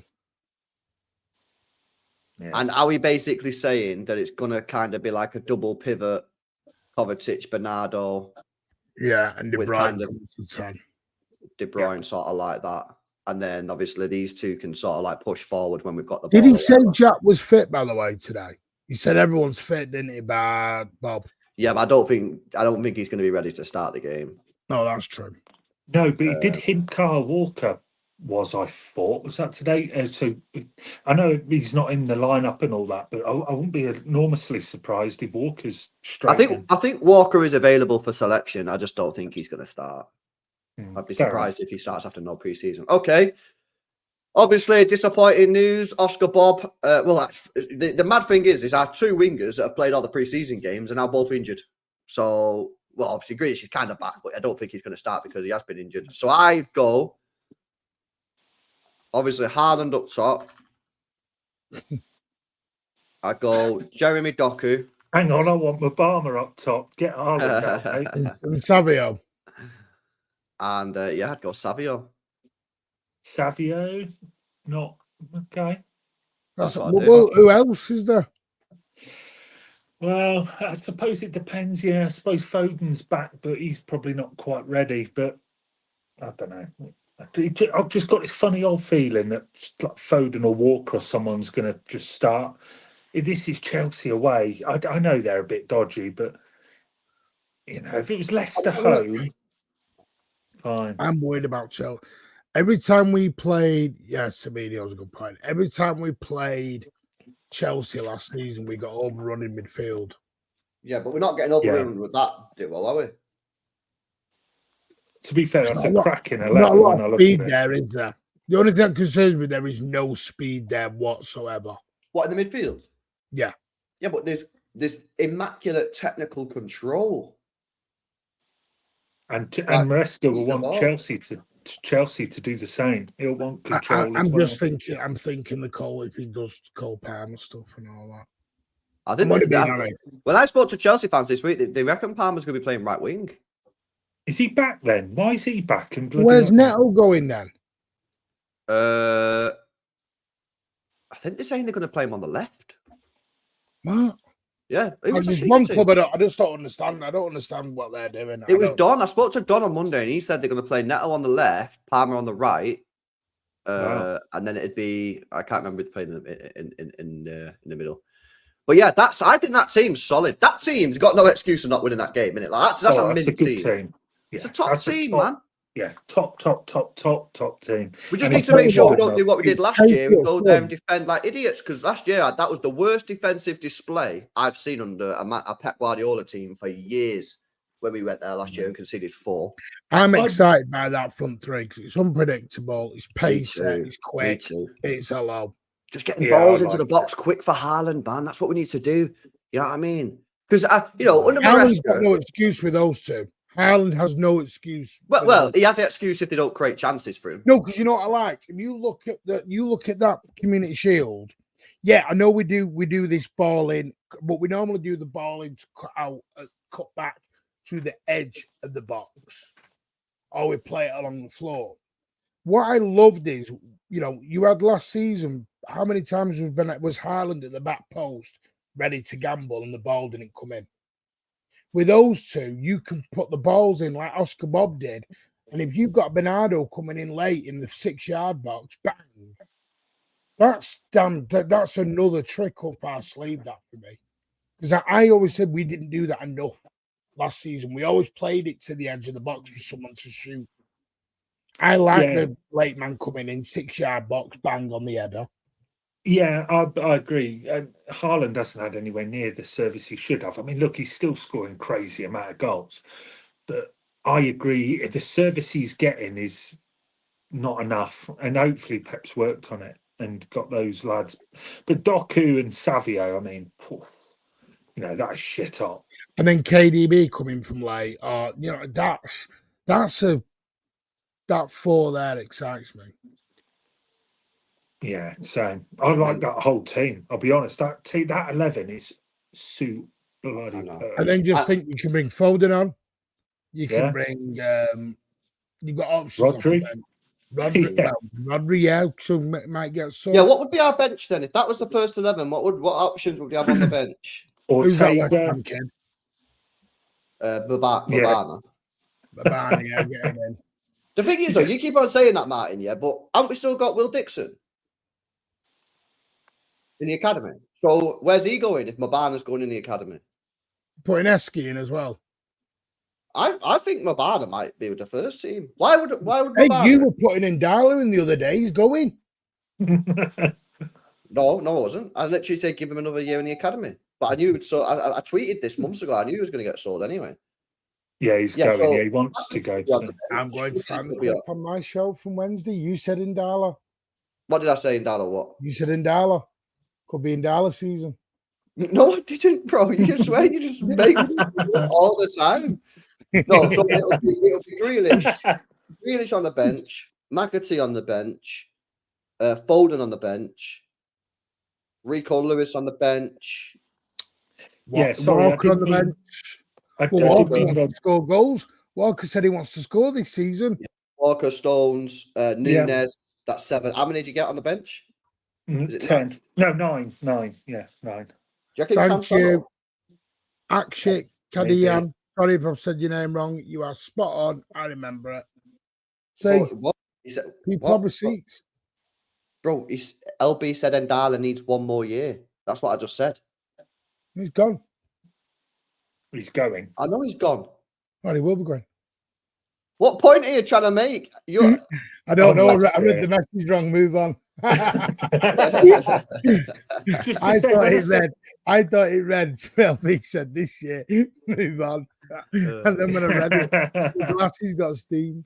S3: Yeah.
S1: And are we basically saying that it's going to kind of be like a double pivot, Kovacic, Bernardo?
S2: Yeah, and De
S1: with
S2: Bruyne.
S1: kind of De Bruyne sort of like that. And then obviously these two can sort of like push forward when we've got the ball.
S2: Did he say Jack was fit, by the way, today? He said everyone's fit, didn't he, Bob?
S1: Yeah, but I don't think he's going to be ready to start the game.
S2: No, that's true.
S3: No, but he did hint Carl Walker I thought. Was that today? So I know he's not in the lineup and all that, but I wouldn't be enormously surprised if Walker's straight
S1: I think Walker is available for selection. I just don't think he's going to start. I'd be surprised if he starts after no preseason. Okay. Obviously, disappointing news. Oscar Bob. The mad thing is our two wingers that have played all the preseason games are now both injured. So, well, obviously, Grealish is kind of back, but I don't think he's going to start because he has been injured. So I go, obviously, Haaland up top. I go Jeremy Doku.
S3: Hang on, I want Mabama up top. Get Haaland out, mate.
S2: And Savio.
S1: And I'd go Savio.
S3: Savio, not okay.
S2: Who else is there?
S3: Well, I suppose it depends. Yeah, I suppose Foden's back, but he's probably not quite ready. But I don't know. I've just got this funny old feeling that like Foden or Walker or someone's going to just start. This is Chelsea away. I know they're a bit dodgy, but if it was Leicester home, fine.
S2: I'm worried about Chelsea. Every time we played, Semedo was a good point. Every time we played Chelsea last season, we got overrun in midfield.
S1: Yeah, but we're not getting overrun with that duo, are we?
S3: To be fair, that's a cracking 11.
S2: Not a lot of speed there, is there? The only thing that concerns me, there is no speed there whatsoever.
S1: What, in the midfield?
S2: Yeah.
S1: Yeah, but there's immaculate technical control.
S3: And Maresca will want Chelsea to do the same. He'll want control.
S2: I'm just thinking. I'm thinking the Cole, if he does Cole Palmer stuff and all that.
S1: I think. Well, I spoke to Chelsea fans this week. They reckon Palmer's going to be playing right wing.
S3: Is he back then? Why is he back? And
S2: where's Neto going then?
S1: I think they're saying they're going to play him on the left.
S2: What?
S1: Yeah,
S2: there's one club I just don't understand. I don't understand what they're doing.
S1: It was Don. I spoke to Don on Monday, and he said they're going to play Neto on the left, Palmer on the right, and then it'd be I can't remember if they played in the middle. But yeah, I think that team's solid. That team's got no excuse of not winning that game, innit? Like that's a mid team.
S3: Yeah,
S1: it's a top team, man.
S3: Yeah, top team.
S1: We just need to make sure we don't do what we did last year and go there and defend like idiots. Because last year that was the worst defensive display I've seen under a Pep Guardiola team for years. When we went there last year and conceded 4.
S2: I'm excited by that front three because it's unpredictable. It's pacey. It's quick. It's hello.
S1: Just getting balls into the box quick for Haaland, man. That's what we need to do. You know what I mean? Because under
S2: Haaland's got no excuse with those two. Haaland has no excuse.
S1: Well, he has the excuse if they don't create chances for him.
S2: No, because you know what I liked. If you look at that Community Shield. Yeah, I know we do this ball in, but we normally do the ball in to cut back to the edge of the box, or we play it along the floor. What I loved is, you had last season, how many times was Haaland at the back post ready to gamble and the ball didn't come in? With those two, you can put the balls in like Oscar Bob did. And if you've got Bernardo coming in late in the 6-yard box, bang. That's another trick up our sleeve, that for me. Because I always said we didn't do that enough last season. We always played it to the edge of the box for someone to shoot. I like the late man coming in, 6-yard box, bang on the header.
S3: Yeah, I agree. Haaland hasn't had anywhere near the service he should have. I mean, look, he's still scoring crazy amount of goals. But I agree, the service he's getting is not enough. And hopefully Pep's worked on it and got those lads. But Doku and Savio, I mean, that is shit up.
S2: And then KDB coming from late. That 4 there excites me.
S3: Yeah, same. I like that whole team. I'll be honest. That 11 is so bloody perfect.
S2: And then just think you can bring Foden on. You can bring. You've got options.
S3: Rodri.
S2: Rodri, so might get some.
S1: Yeah, what would be our bench then? If that was the first 11, what options would we have on the bench?
S2: Who's that West Ham kid?
S1: Babana.
S2: Babana, yeah, get him in.
S1: The thing is, though, you keep on saying that, Martin, yeah, but haven't we still got Will Dixon in the academy? So where's he going if Mabana's going in the academy?
S2: Putting Eski in as well.
S1: I think Mabana might be with the first team. Why would Mabana?
S2: Hey, you were putting in Darlow in the other day. He's going.
S1: No, I wasn't. I literally said give him another year in the academy. But I knew so. I tweeted this months ago. I knew he was going to get sold anyway.
S3: Yeah, he's going. So, he wants to go. So.
S2: I'm going to find the clip on my show from Wednesday. You said Indala.
S1: What did I say, Indala? What?
S2: You said Indala. Could be Indala season.
S1: No, I didn't, bro. You just swear you just make it all the time. No, so it'll be Grealish on the bench, McAtee on the bench, Foden on the bench, Rico Lewis on the bench.
S2: Walker on the bench. Walker wants to score goals. Walker said he wants to score this season.
S1: Yeah. Walker, Stones, Nunes. That's 7. How many did you get on the bench?
S3: 10. No, 9. 9. Yeah, 9.
S2: Thank you. Akshik Kadian. Sorry if I've said your name wrong. You are spot on. I remember it. See, people have receipts.
S1: Bro, LB said Ndala needs 1 more year. That's what I just said.
S2: He's gone.
S3: He's going.
S1: I know he's gone.
S2: Well, he will be going.
S1: What point are you trying to make?
S2: I don't know. I read the message wrong. Move on. I thought it read. LB said this year. Move on. And then when I read it, the glasses got steamed.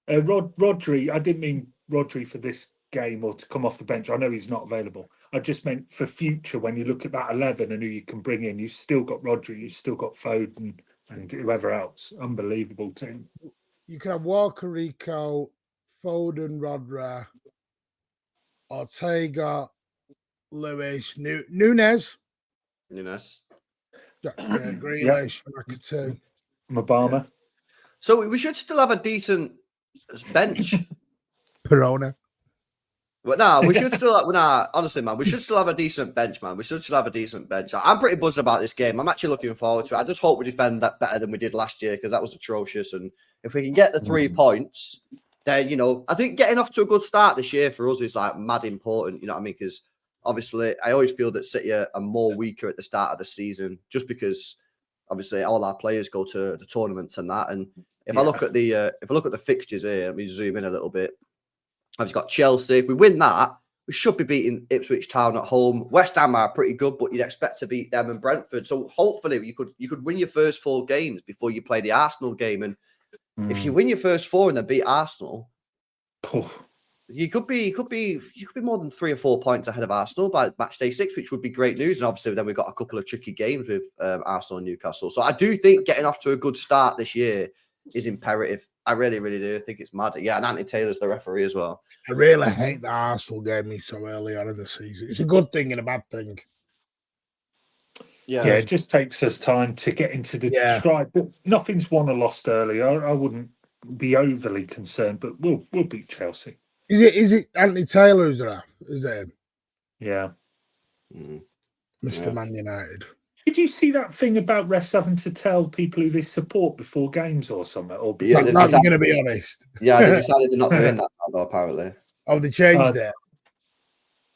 S3: Rodri, I didn't mean Rodri for this game or to come off the bench. I know he's not available. I just meant for future when you look at that 11 and who you can bring in. You've still got Rodri, you've still got Foden and whoever else. Unbelievable team.
S2: You can have Walker, Rico, Foden, Rodri, Ortega, Lewis, Nunes. Grealish, McAtee.
S3: Mabama.
S1: So we should still have a decent bench.
S2: Perona.
S1: But we should still honestly, man, we should still have a decent bench, man. We should still have a decent bench. I'm pretty buzzed about this game. I'm actually looking forward to it. I just hope we defend that better than we did last year because that was atrocious. And if we can get the 3 points, then, I think getting off to a good start this year for us is like mad important, you know what I mean? Because obviously I always feel that City are more weaker at the start of the season just because obviously all our players go to the tournaments and that. And if I look at the fixtures here, let me zoom in a little bit. I've got Chelsea. If we win that, we should be beating Ipswich Town at home. West Ham are pretty good, but you'd expect to beat them and Brentford. So hopefully you could win your first 4 games before you play the Arsenal game. And if you win your first 4 and then beat Arsenal, you could be more than 3 or 4 points ahead of Arsenal by match day 6, which would be great news. And obviously then we've got a couple of tricky games with Arsenal and Newcastle. So I do think getting off to a good start this year is imperative. I really, really do. I think it's mad. Yeah, and Anthony Taylor's the referee as well.
S2: I really hate the Arsenal game so early on in the season. It's a good thing and a bad thing.
S3: Yeah, it just takes us time to get into the stride. But nothing's won or lost earlier. I wouldn't be overly concerned, but we'll beat Chelsea.
S2: Is it Anthony Taylor who's there? Is it him?
S3: Yeah.
S2: Mr. Man United.
S3: Did you see that thing about refs having to tell people who they support before games or something? Or
S1: Yeah,
S2: I'm going to be honest.
S1: Yeah, they decided they're not doing that now, apparently.
S2: Oh, they changed it.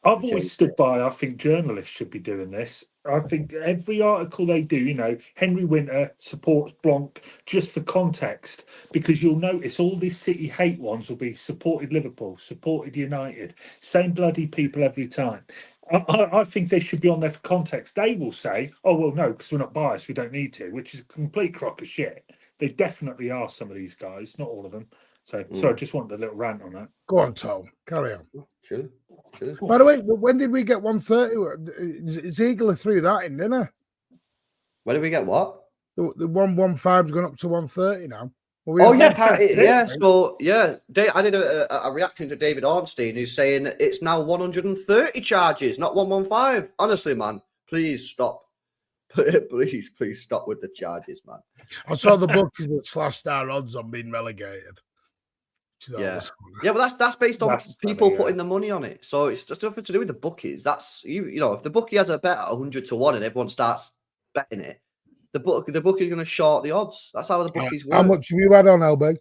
S3: I've always stood by, I think journalists should be doing this. I think every article they do, you know, Henry Winter supports Blanc just for context, because you'll notice all these City hate ones will be supported Liverpool, supported United, same bloody people every time. I think they should be on there for context. They will say, oh, well, no, because we're not biased, we don't need to, which is a complete crock of shit. They definitely are, some of these guys, not all of them. So I just wanted a little rant on that.
S2: Go on, Tom. Carry on.
S1: Sure.
S2: By the way, when did we get 130? Ziegler threw that in, didn't he?
S1: When did we get what?
S2: The 115's gone up to 130 now.
S1: So I did a reaction to David Ornstein, who's saying it's now 130 charges, not 115. Honestly, man, please stop. Please stop with the charges, man.
S2: I saw the bookies that slashed our odds on being relegated.
S1: Yeah, but that's based on people putting the money on it. So it's just nothing to do with the bookies. That's you know, if the bookie has a bet at 100 to 1 and everyone starts betting it, the bookie's going to short the odds. That's how the bookies work.
S2: How much have you had on, LB?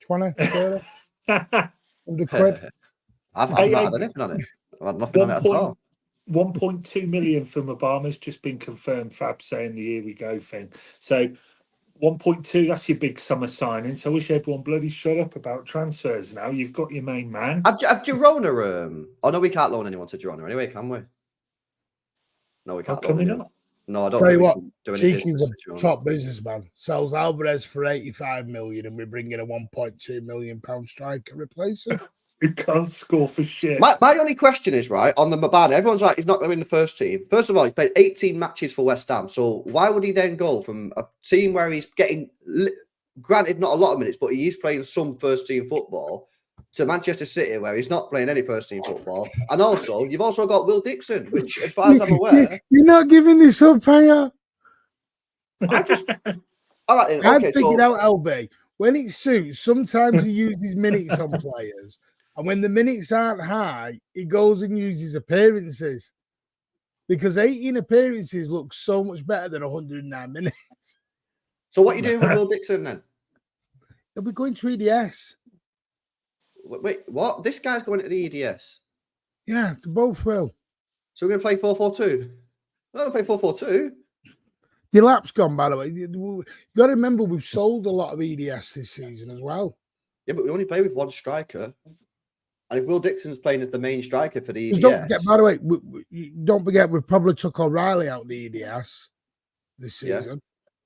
S2: 20, 30? 100 quid?
S1: I've not had anything on it. I've had nothing on it at all.
S3: 1.2 million from Obama's just been confirmed. Fab saying the here we go thing. So 1.2, that's your big summer signing. So I wish everyone bloody shut up about transfers now. You've got your main man.
S1: Have Girona... Oh, no, we can't loan anyone to Girona anyway, can we? No, we can't loan anyone. No, I don't
S2: tell you what,
S1: do
S2: Cheeky's a top businessman. Sells Alvarez for 85 million and we bring in a 1.2 million pound striker replacer.
S3: We can't score for shit.
S1: My only question is, right, on the Mabana, everyone's like, he's not going to win the first team. First of all, he's played 18 matches for West Ham. So why would he then go from a team where he's getting, granted, not a lot of minutes, but he is playing some first team football, to Manchester City, where he's not playing any first team football? And also, you've also got Will Dixon, which, as far as I'm aware...
S2: You're not giving this up, are you?
S1: I just... All right, then. Okay,
S2: I've figured out, LB, when it suits, sometimes he uses minutes on players. And when the minutes aren't high, he goes and uses appearances. Because 18 appearances looks so much better than 109 minutes.
S1: So what are you doing with Will Dixon then?
S2: He'll be going to EDS.
S1: Wait, what? This guy's going to the EDS?
S2: Yeah, they both will.
S1: So we're going to play 4-4-2? We're going to play 4-4-2.
S2: The lap's gone, by the way. You've got to remember, we've sold a lot of EDS this season as well.
S1: Yeah, but we only play with one striker. And if Will Dixon's playing as the main striker for the EDS...
S2: Don't forget, by the way, don't forget, we've probably took O'Reilly out of the EDS this season.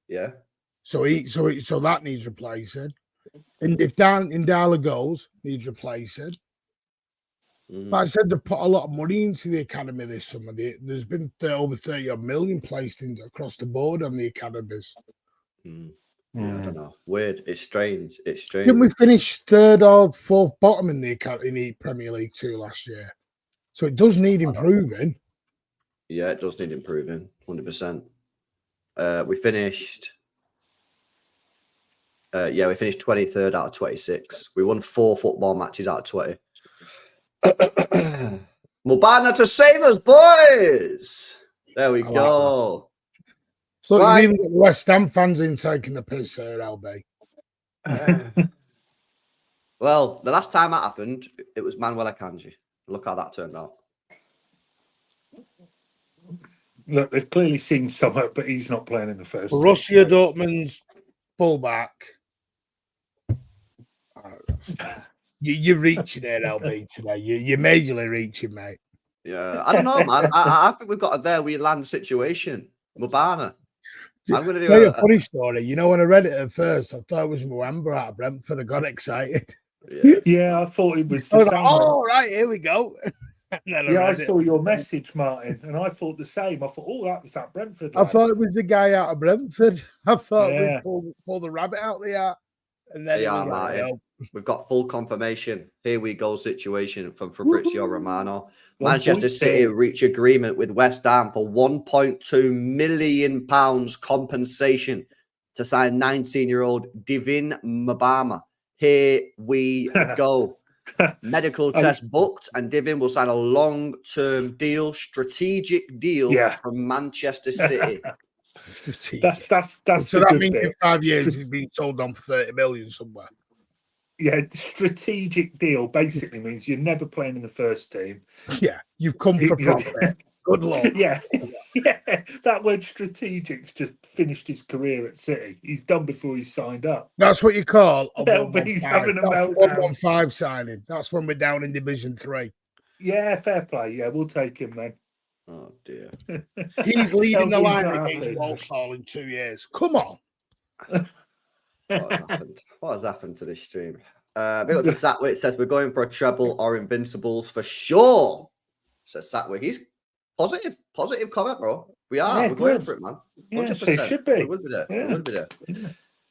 S1: Yeah.
S2: So that needs replacing. And if Indala goes, needs replacing. But I said they put a lot of money into the academy this summer. There's been over 30 million placed across the board on the academies.
S1: Yeah, I don't know. Weird. It's strange.
S2: Didn't we finish third or fourth bottom in the Premier League 2 last year? So it does need improving.
S1: Yeah, it does need improving. 100%. We finished... we finished 23rd out of 26. We won 4 football matches out of 20. Mubana to save us, boys! There we go.
S2: Look, you've even got the West Ham fans in taking the piss here, LB.
S1: Well, the last time that happened, it was Manuel Akanji. Look how that turned out.
S3: Look, they've clearly seen somewhere, but he's not playing in the first.
S2: Borussia Dortmund's fullback. You're reaching there, LB, today. You're majorly reaching, mate.
S1: Yeah, I don't know, man. I think we've got a there we land situation. Mubana. I'm going to
S2: tell you a funny story. You know, when I read it at first, I thought it was Mwamba out of Brentford. I got excited.
S3: Yeah, I thought it was.
S2: I was like, oh, right, here we go.
S3: I saw your message, Martin, and I thought the same. I thought, that was that Brentford.
S2: I thought it was the guy out of Brentford. I thought we pulled the rabbit out of the hat. And then
S1: we've got full confirmation. Here we go situation from Fabrizio Romano.
S3: 1.2.
S1: Manchester City reach agreement with West Ham for £1.2 million compensation to sign 19-year-old Divin Mbama. Here we go. Medical test booked, and Divin will sign a long-term deal, strategic deal from Manchester City.
S3: That's
S2: So
S3: the
S2: that
S3: good
S2: means in
S3: bit.
S2: 5 years he's been sold on for 30 million somewhere.
S3: Yeah, strategic deal basically means you're never playing in the first team.
S2: Yeah, you've come for profit. Good luck.
S3: Yeah, that word strategic's just finished his career at City. He's done before he's signed up.
S2: That's what you call a
S3: Yeah, but he's
S2: 115.
S3: having a
S2: That's
S3: meltdown.
S2: 115 signing. That's when we're down in Division 3.
S3: Yeah, fair play. Yeah, we'll take him then.
S1: Oh dear.
S2: He's leading the
S3: He's
S2: line
S3: not
S2: against
S3: happy.
S2: Walsall in 2 years. Come on.
S1: What has happened? What has happened to this stream? Big up to Satwick says we're going for a treble or invincibles for sure. Says Satwick. He's positive comment, bro. We are.
S3: Yeah,
S1: we're going
S3: good.
S1: for it, man.
S3: Yeah,
S1: 100%.
S3: so it should be.
S1: We will be there.
S3: Yeah.
S1: We will be there.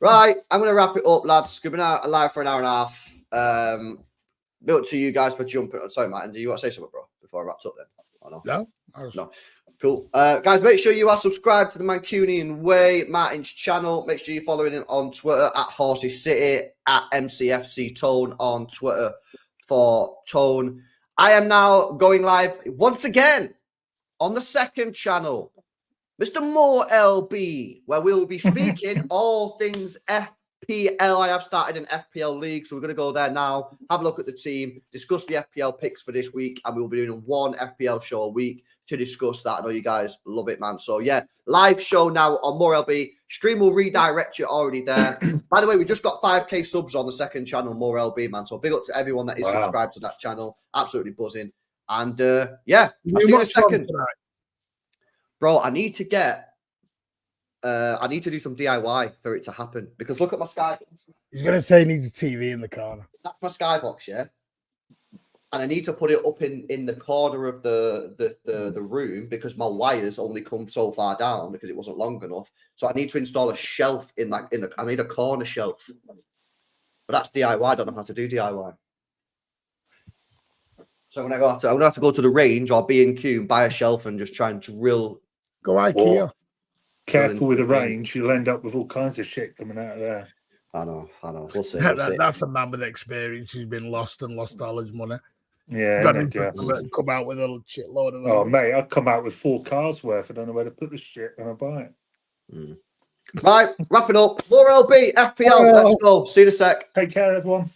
S1: Right, I'm going to wrap it up, lads. We've been out live for an hour and a half. Big up to you guys for jumping. Sorry, Martin. Do you want to say something, bro, before I wrapped up then? Or no?
S2: No.
S1: Cool. Guys, make sure you are subscribed to the Mancunian Way, Martin's channel. Make sure you're following him on Twitter at Horsey City, at MCFC Tone on Twitter for Tone. I am now going live once again on the second channel, Mr. Moore LB, where we'll be speaking all things FPL. I have started an FPL league, so we're going to go there now, have a look at the team, discuss the FPL picks for this week, and we'll be doing one FPL show a week to discuss that. I know you guys love it, man. So yeah, live show now on More LB. Stream will redirect you already there. By the way, we just got 5k subs on the second channel, More LB, man. So big up to everyone that is subscribed to that channel. Absolutely buzzing. And yeah, I'll see you in a second. Bro, I need to get I need to do some DIY for it to happen, because look at my Sky.
S2: He's going to say he needs a TV in the corner.
S1: That's my Skybox, yeah? And I need to put it up in the corner of the room, because my wires only come so far down because it wasn't long enough. So I need to install a shelf I need a corner shelf. But that's DIY. I don't know how to do DIY. So I'm gonna have to go to the range or B&Q and buy a shelf and just try and drill.
S2: Go IKEA.
S3: Careful with the range, you'll end up with all kinds of shit coming out of there.
S1: I know. We'll see.
S2: That's a man with experience who's been lost all his money.
S3: Yeah,
S2: Come out with a shitload of.
S3: Oh, mate, I'd come out with 4 cars worth. I don't know where to put the shit when I buy it.
S1: Right, wrapping up. More LB, FPL. Let's go. See you in a sec.
S3: Take care, everyone.